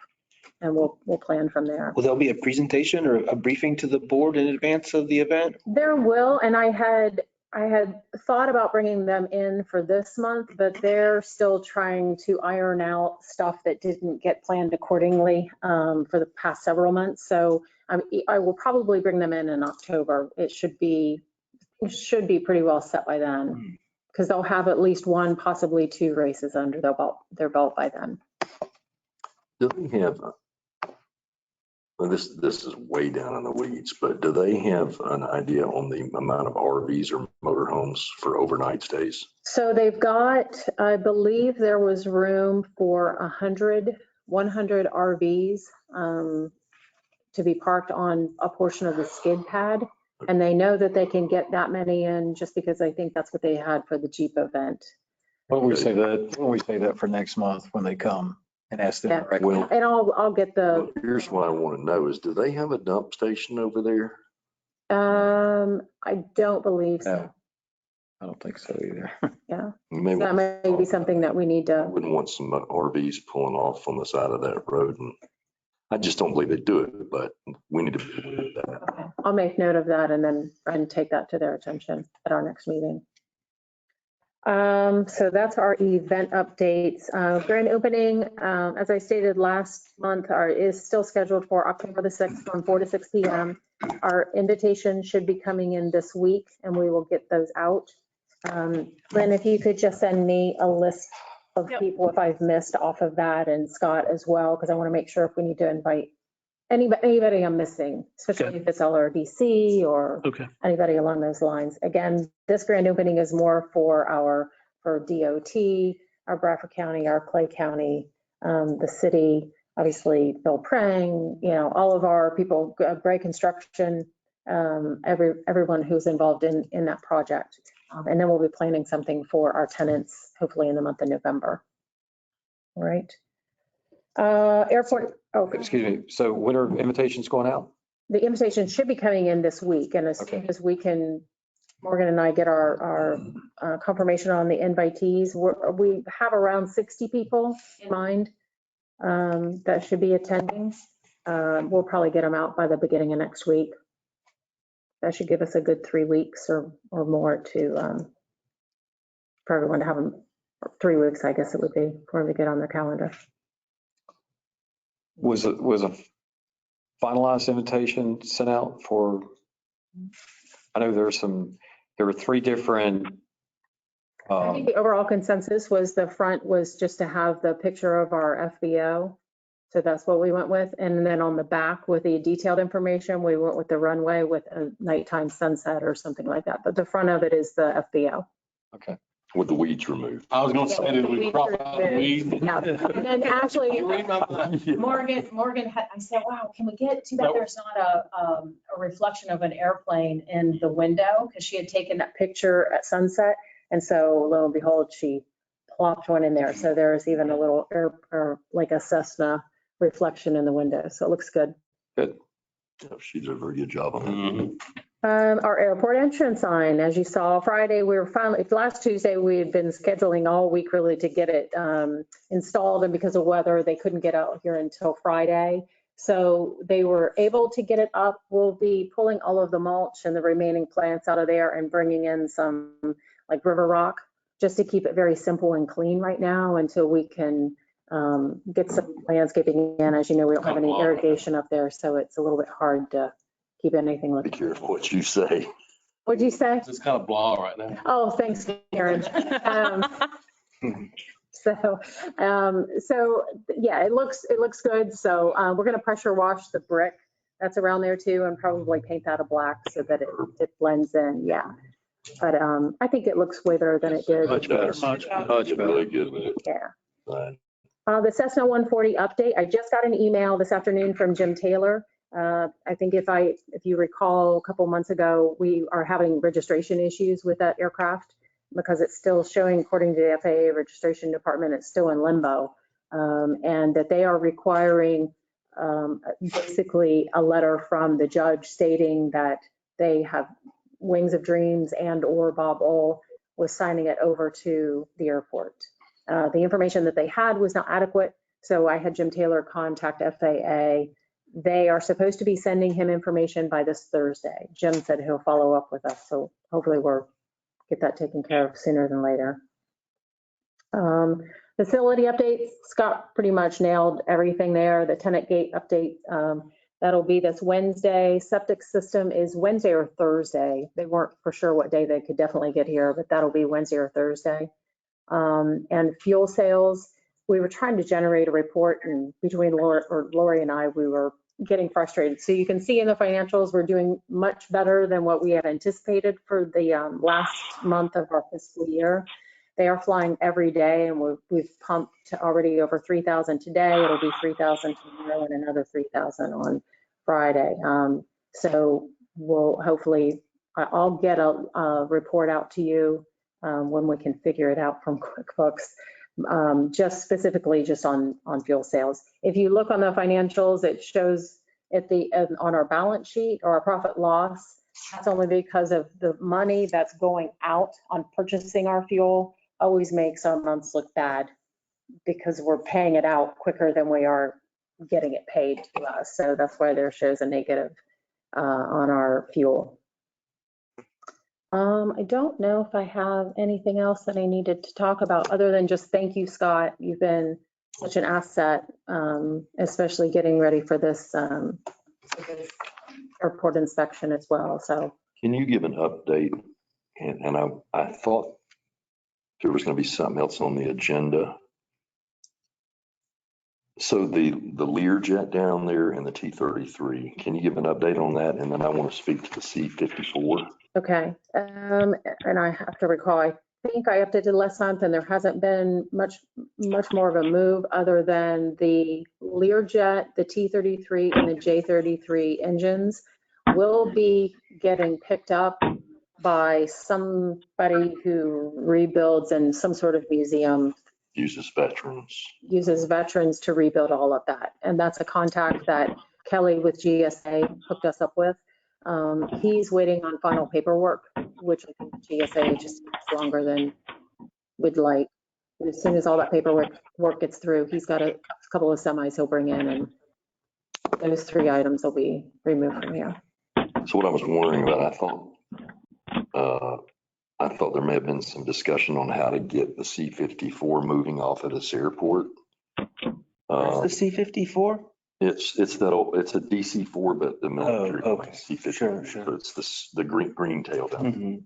and we'll plan from there. Will there be a presentation or a briefing to the board in advance of the event? There will, and I had thought about bringing them in for this month, but they're still trying to iron out stuff that didn't get planned accordingly for the past several months. So I will probably bring them in October. It should be pretty well set by then, because they'll have at least one, possibly two races under their belt by then. Do they have, well, this is way down in the weeds, but do they have an idea on the amount of RVs or motorhomes for overnight stays? So they've got, I believe there was room for 100 RVs to be parked on a portion of the skid pad. And they know that they can get that many in just because I think that's what they had for the Jeep event. Why don't we say that for next month when they come and ask them Yeah. directly? Well, And I'll get well, here's what I want to know is, do they have a dump station over there? I don't believe so. No, I don't think so either. Yeah. Maybe That may be something that we need I to, wouldn't want some RVs pulling off on the side of that road, and I just don't believe they do it, but we need to be aware of that. I'll make note of that and take that to their attention at our next meeting. So that's our event updates. Grand opening, as I stated last month, is still scheduled for October the 6th from 4 to 6 p.m. Our invitation should be coming in this week, and we will get those out. Lynn, if you could just send me a list of people if I've missed off of that, and Scott as well, because I want to make sure if we need to invite anybody I'm missing, especially if it's LRDC or anybody along those lines. Again, this grand opening is more for DOT, our Bradford County, our Clay County, the city, obviously Bill Prang, all of our people, Gray Construction, everyone who's involved in that project. And then we'll be planning something for our tenants, hopefully in the month of November. All right. Airport. Oh, Excuse me. So when are invitations going out? The invitation should be coming in this week, and as soon as we can, Morgan and I get our confirmation on the invitees. We have around 60 people in mind that should be attending. We'll probably get them out by the beginning of next week. That should give us a good 3 weeks or more to for everyone to have them. 3 weeks, I guess it would be, for them to get on their calendar. Was a finalized invitation sent out for, I know there were 3 different, I think the overall consensus was the front was just to have the picture of our FBO. So that's what we went with. And then on the back with the detailed information, we went with the runway with a nighttime sunset or something like that. But the front of it is the FBO. okay. With the weeds removed. I was gonna say, did we crop out the weed? Yeah. And then actually, You read my mind. Morgan, I said, wow, can we get, too bad there's not a reflection of an airplane in the window, because she had taken that picture at sunset. And so lo and behold, she plopped one in there. So there's even a little air, or like a Cessna reflection in the window. So it looks good. Good. Yeah, she did a very good job on that. Mhm. Our airport entrance sign, as you saw Friday, we were finally, last Tuesday, we had been scheduling all week really to get it installed, and because of weather, they couldn't get out here until Friday. So they were able to get it up. We'll be pulling all of the mulch and the remaining plants out of there and bringing in some like river rock, just to keep it very simple and clean right now until we can get some landscaping in. As you know, we don't have any irrigation up there, so it's a little bit hard to keep anything Be looking. careful what you say. What'd you say? It's kind of blah right now. Oh, thanks, Karen. So yeah, it looks good. So we're going to pressure wash the brick that's around there too, and probably paint that a black so that it blends in. Yeah. But I think it looks way better than it did. Much better. Much Really good with it. Yeah. Fine. The Cessna 140 update, I just got an email this afternoon from Jim Taylor. I think if you recall a couple months ago, we are having registration issues with that aircraft because it's still showing, according to the FAA registration department, it's still in limbo. And that they are requiring basically a letter from the judge stating that they have Wings of Dreams and or Bob Ole was signing it over to the airport. The information that they had was not adequate, so I had Jim Taylor contact FAA. They are supposed to be sending him information by this Thursday. Jim said he'll follow up with us, so hopefully we'll get that taken care of sooner than later. Facility updates, Scott pretty much nailed everything there. The tenant gate update, that'll be this Wednesday. Septic system is Wednesday or Thursday. They weren't for sure what day they could definitely get here, but that'll be Wednesday or Thursday. And fuel sales, we were trying to generate a report, and between Lori and I, we were getting frustrated. So you can see in the financials, we're doing much better than what we had anticipated for the last month of our fiscal year. They are flying every day, and we've pumped already over 3,000 today. It'll be 3,000 tomorrow and another 3,000 on Friday. So we'll hopefully, I'll get a report out to you when we can figure it out from QuickBooks, just specifically just on fuel sales. If you look on the financials, it shows on our balance sheet or our profit loss. That's only because of the money that's going out on purchasing our fuel always makes our months look bad because we're paying it out quicker than we are getting it paid to us. So that's why there shows a negative on our fuel. I don't know if I have anything else that I needed to talk about other than just thank you, Scott. You've been such an asset, especially getting ready for this airport inspection as well. So Can you give an update? And I thought there was going to be something else on the agenda. So the Learjet down there and the T-33, can you give an update on that? And then I want to speak to the C-54. okay, and I have to recall, I think I updated last month and there hasn't been much more of a move other than the Learjet, the T-33 and the J-33 engines will be getting picked up by somebody who rebuilds in some sort of museum, Uses veterans. to rebuild all of that. And that's a contact that Kelly with GSA hooked us up with. He's waiting on final paperwork, which I think GSA just takes longer than we'd like. As soon as all that paperwork gets through, he's got a couple of semis he'll bring in, and those 3 items will be removed from here. So what I was wondering about, I thought there may have been some discussion on how to get the C-54 moving off at this airport. The C-54? It's it's a DC-4, but the military. Oh, okay. C-50. Sure. So it's the green tail down. Mhm.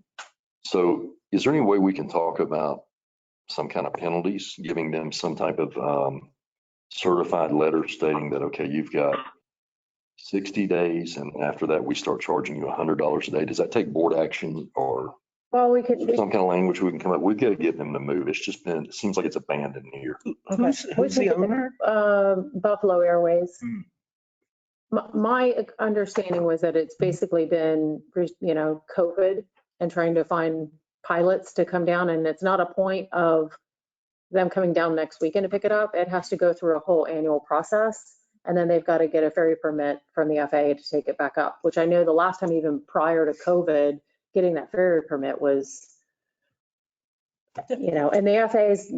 So is there any way we can talk about some kind of penalties, giving them some type of certified letter stating that, okay, you've got 60 days and after that we start charging you $100 a day? Does that take board action or Well, we could, some kind of language we can come up? We've got to get them to move. It's just been, it seems like it's abandoned here. Who's the owner? Buffalo Airways. Hmm. My understanding was that it's basically been, COVID and trying to find pilots to come down, and it's not a point of them coming down next weekend to pick it up. It has to go through a whole annual process, and then they've got to get a ferry permit from the FAA to take it back up, which I know the last time, even prior to COVID, getting that ferry permit was, and the FAA is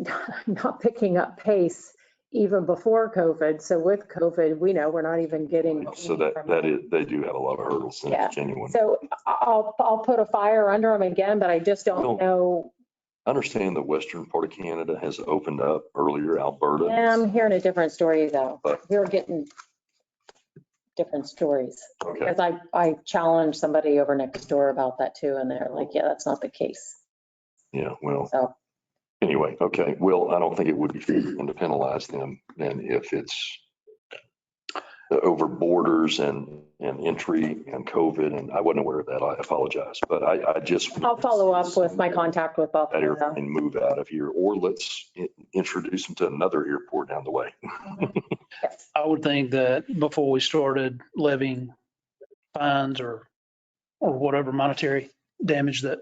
not picking up pace even before COVID. So with COVID, we know we're not even getting. So they do have a lot of hurdles and it's genuine. So I'll put a fire under them again, but I just don't know. I understand the western part of Canada has opened up earlier, Alberta. Yeah, I'm hearing a different story though. But- We're getting different stories. Okay. Because I challenged somebody over next door about that too, and they're like, yeah, that's not the case. Yeah, well, So, anyway, okay. Well, I don't think it would be fair to penalize them then if it's over borders and entry and COVID. And I wasn't aware of that. I apologize, but I just. I'll follow up with my contact with That Buffalo. airplane move out of here, or let's introduce them to another airport down the way. I would think that before we started levying fines or whatever monetary damage, that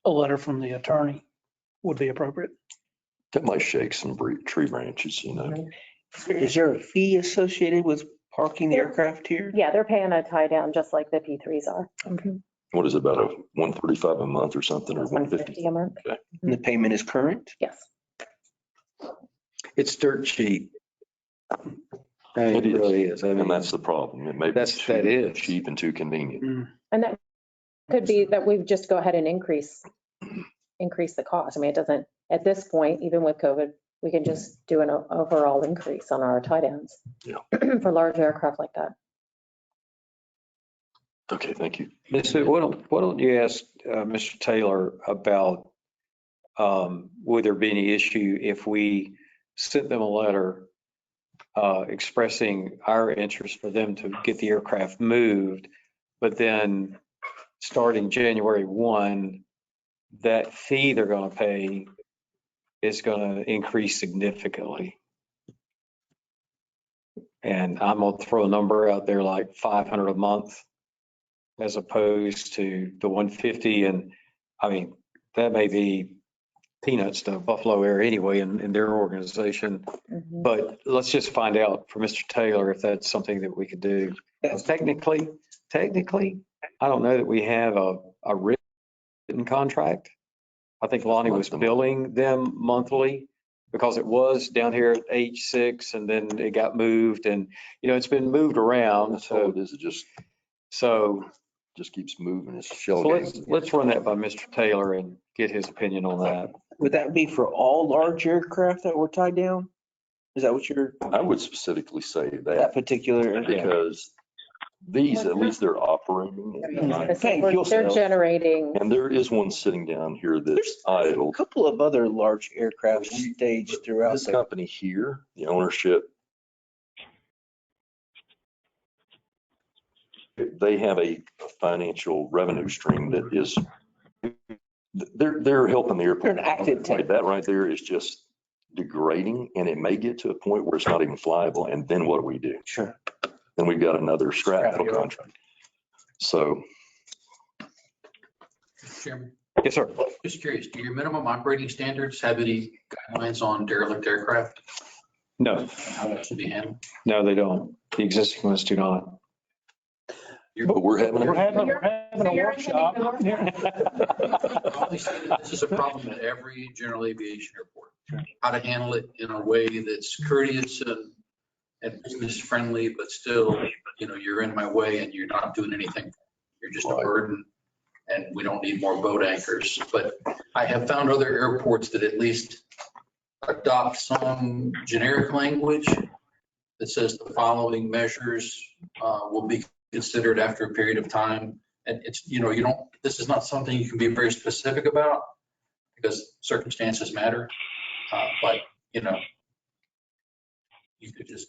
a letter from the attorney would be appropriate. That might shake some tree branches, Is there a fee associated with parking the aircraft here? Yeah, they're paying a tie down just like the P3s are. What is it, about a $135 a month or something, or $150? $150 a month. And the payment is current? Yes. It's dirt cheap. It It really is. I And mean, that's the problem. It may be that is. cheap and too convenient. And that could be that we just go ahead and increase the cost. I mean, it doesn't, at this point, even with COVID, we can just do an overall increase on our tie downs. Yeah. For large aircraft like that. Okay, thank you. So why don't you ask Mr. Taylor about would there be any issue if we sent them a letter expressing our interest for them to get the aircraft moved, but then starting January 1, that fee they're going to pay is going to increase significantly. And I'm going to throw a number out there like $500 a month as opposed to the 150. And I mean, that may be peanuts to Buffalo Air anyway in their organization. But let's just find out from Mr. Taylor if that's something that we could do. Technically, I don't know that we have a written contract. I think Lonnie was billing them monthly because it was down here at H6 and then it got moved and, it's been moved around. That's all it is. It just keeps moving. It's shell So game. let's run that by Mr. Taylor and get his opinion on that. Would that be for all large aircraft that were tied down? Is that what I would specifically say that that particular? because these, at least they're operating. They're generating. And there is one sitting down here that's There's a idle. couple of other large aircraft staged throughout This the. company here, the ownership, they have a financial revenue stream that is, they're helping the airport. They're an active tank. Right, that right there is just degrading, and it may get to a point where it's not even flyable. And then what do we do? Sure. Then we've got another scrap metal Scrap, yeah. contract. So, Chairman, Yes, sir. just curious, do your minimum operating standards have any guidelines on derelict aircraft? No, How that should be handled? no, they don't. The existing ones do not. but we're having. We're having a workshop. I only say that this is a problem at every general aviation airport. How to handle it in a way that's courteous and business friendly, but still, you're in my way and you're not doing anything. You're just a burden and we don't need more boat anchors. But I have found other airports that at least adopt some generic language that says the following measures will be considered after a period of time. And it's, you don't, this is not something you can be very specific about because circumstances matter. But, you could just,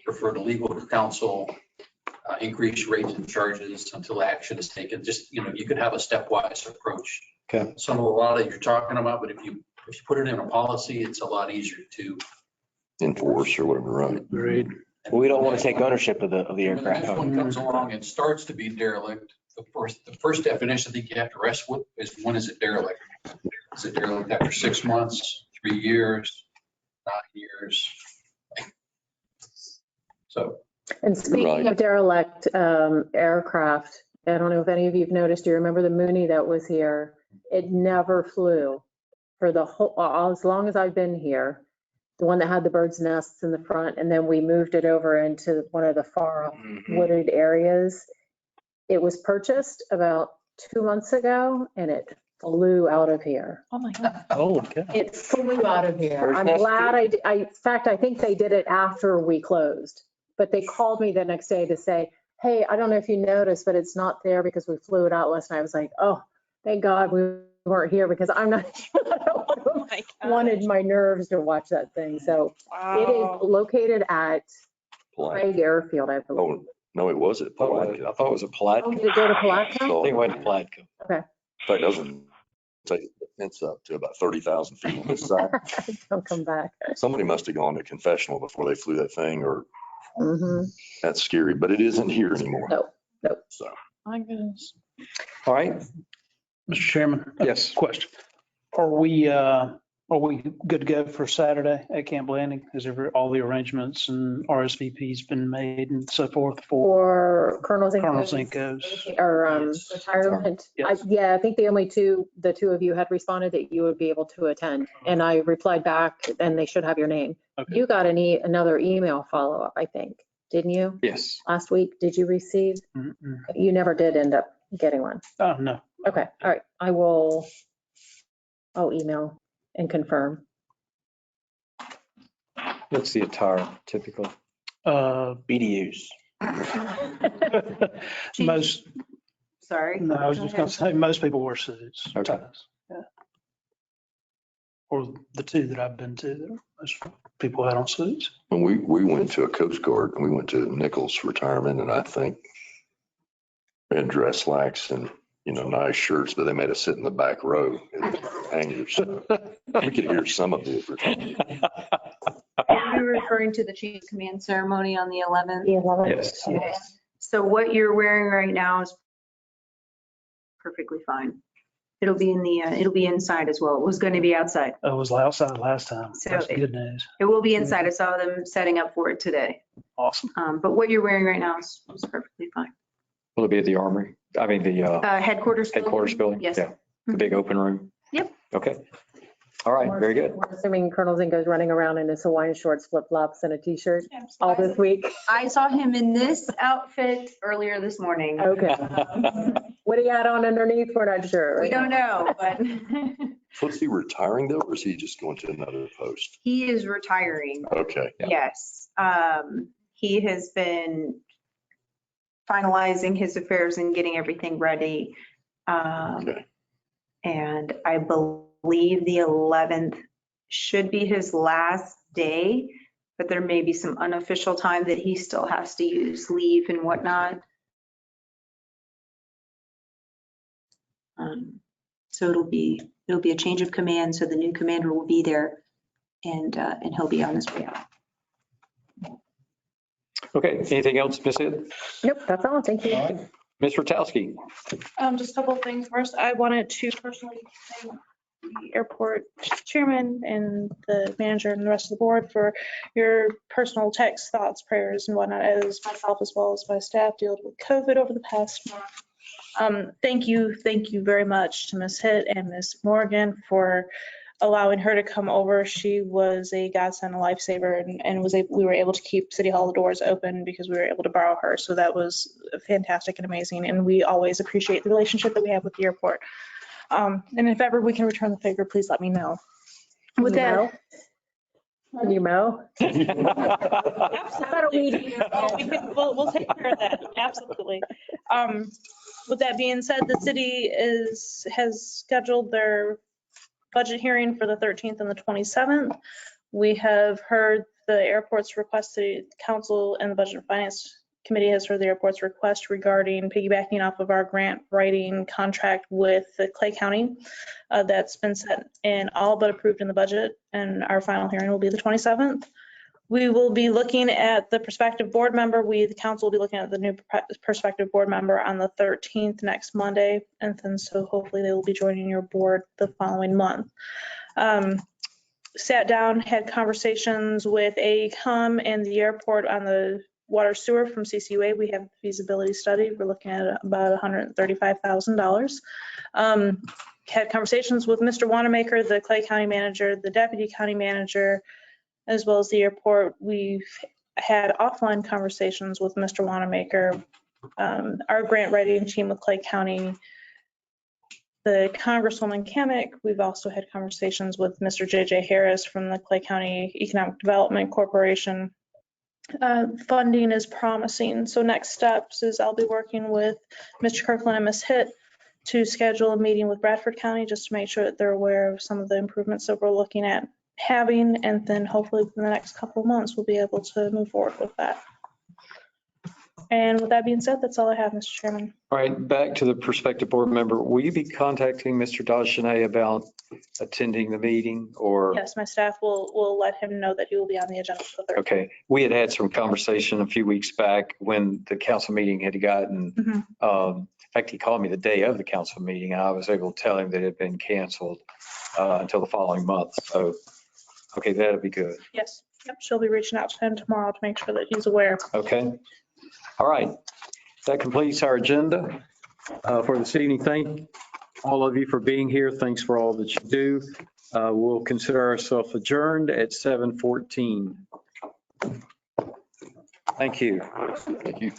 refer to legal counsel, increase rates and charges until action is taken. Just, you could have a stepwise approach. Okay. A lot of you're talking about, but if you put it in a policy, it's a lot easier to Enforce or whatever, right? Agreed. We don't want to take ownership of the When the aircraft. next one comes along and starts to be derelict, the first definition I think you have to rest with is when is it derelict? Is it derelict after 6 months, 3 years, 9 years? So. And speaking Right. of derelict aircraft, I don't know if any of you've noticed, do you remember the Mooney that was here? It never flew for the whole, as long as I've been here. The one that had the bird's nests in the front, and then we moved it over into one of the far off wooded areas. It was purchased about 2 months ago and it flew out of here. Oh my God. Oh, okay. It flew out of here. Bird's I'm nest glad in fact, I think they did it after we closed, but they called me the next day to say, hey, I don't know if you noticed, but it's not there because we flew it out last night. I was like, oh, thank God we weren't here because I'm not, Oh my God. wanted my nerves to watch that thing. So it is located at Craig Airfield, I believe. Oh, no, it was at I Palatka. thought it was a Oh, Palatka. did it go to Palatka? So, I think it went to Palatka. in fact, doesn't take the fence up to about 30,000 feet on this side. Don't come back. Somebody must have gone to confessional before they flew that thing, or Mhm. that's scary, but it isn't here anymore. Nope. So, My goodness. All right. Mr. Chairman? Yes. Question. Are we good to go for Saturday at Camp Landing? Has all the arrangements and RSVP's been made and so forth for For Colonel Zinko's? or retirement? Yes. Yeah, I think the two of you had responded that you would be able to attend. And I replied back and they should have your name. Okay. You got another email follow-up, I think, didn't you? Yes. Last week, did you receive? Mm-mm. You never did end up getting one. Oh, no. Okay, all right. I'll email and confirm. What's the attire typical? BDUs. Most, Sorry. no, I was Go just going ahead. to say, most people wear suits. Okay. ties, yeah. Or the two that I've been to, most people had on suits. when we went to a Coast Guard, and we went to Nichols retirement, and I think we had dress slacks and, nice shirts, but they made us sit in the back row in the hangers. So we could hear some of it. Are you referring to the chief command ceremony on the 11th? The 11th. Yes. Yes. So what you're wearing right now is perfectly fine. It'll be inside as well. It was going to be outside. I was outside last time. So That's good news. It will be inside. I saw them setting up for it today. Awesome. But what you're wearing right now is perfectly fine. Will it be at the Armory? I mean, the Headquarters. headquarters building? Yes. Yeah. The big open room? Yep. Okay. All right, very good. We're assuming Colonel Zinko's running around in his Hawaiian shorts, flip-flops, and a t-shirt all this week. I saw him in this outfit earlier this morning. Okay. What do you got on underneath? We're not sure. We don't know, but So is he retiring though, or is he just going to another post? he is retiring. Okay. Yes. He has been finalizing his affairs and getting everything ready. Okay. And I believe the 11th should be his last day, but there may be some unofficial time that he still has to use leave and whatnot. So it'll be a change of command. So the new commander will be there and he'll be on his way out. Okay, anything else, Ms. Ed? Nope, that's all. Thank you. All right. Ms. Rotowski? Just a couple of things. First, I wanted to personally thank the airport chairman and the manager and the rest of the board for your personal texts, thoughts, prayers, and whatnot, as myself as well as my staff dealt with COVID over the past month. Thank you very much to Ms. Hitt and Ms. Morgan for allowing her to come over. She was a godsend, a lifesaver, and we were able to keep City Hall doors open because we were able to borrow her. So that was fantastic and amazing. And we always appreciate the relationship that we have with the airport. And if ever we can return the favor, please let me know. With that, Can you mow? How about a weed eater? We'll take care of that, absolutely. With that being said, the city has scheduled their budget hearing for the 13th and the 27th. We have heard the airport's request, the council and the Budget and Finance Committee has heard the airport's request regarding piggybacking off of our grant writing contract with the Clay County. That's been set and all but approved in the budget, and our final hearing will be the 27th. We will be looking at the prospective board member. The council will be looking at the new prospective board member on the 13th, next Monday. And then so hopefully they will be joining your board the following month. Sat down, had conversations with AECOM and the airport on the water sewer from CCUA. We have a feasibility study. We're looking at about $135,000. Had conversations with Mr. Wanamaker, the Clay County manager, the deputy county manager, as well as the airport. We've had offline conversations with Mr. Wanamaker, our grant writing team with Clay County, the Congresswoman Kamek. We've also had conversations with Mr. JJ Harris from the Clay County Economic Development Corporation. Funding is promising. So next steps is I'll be working with Mr. Kirkland and Ms. Hitt to schedule a meeting with Bradford County just to make sure that they're aware of some of the improvements that we're looking at having, and then hopefully within the next couple of months, we'll be able to move forward with that. And with that being said, that's all I have, Mr. Chairman. All right, back to the prospective board member. Will you be contacting Mr. Dagenet about attending the meeting or? Yes, my staff will let him know that he will be on the agenda for the 13th. Okay, we had some conversation a few weeks back when the council meeting had gotten, in fact, he called me the day of the council meeting. I was able to tell him that it had been canceled until the following month. So, okay, that'll be good. Yes, yep, she'll be reaching out to him tomorrow to make sure that he's aware. Okay. All right. That completes our agenda for this evening. Thank all of you for being here. Thanks for all that you do. We'll consider ourselves adjourned at 7:14. Thank you. Thank you.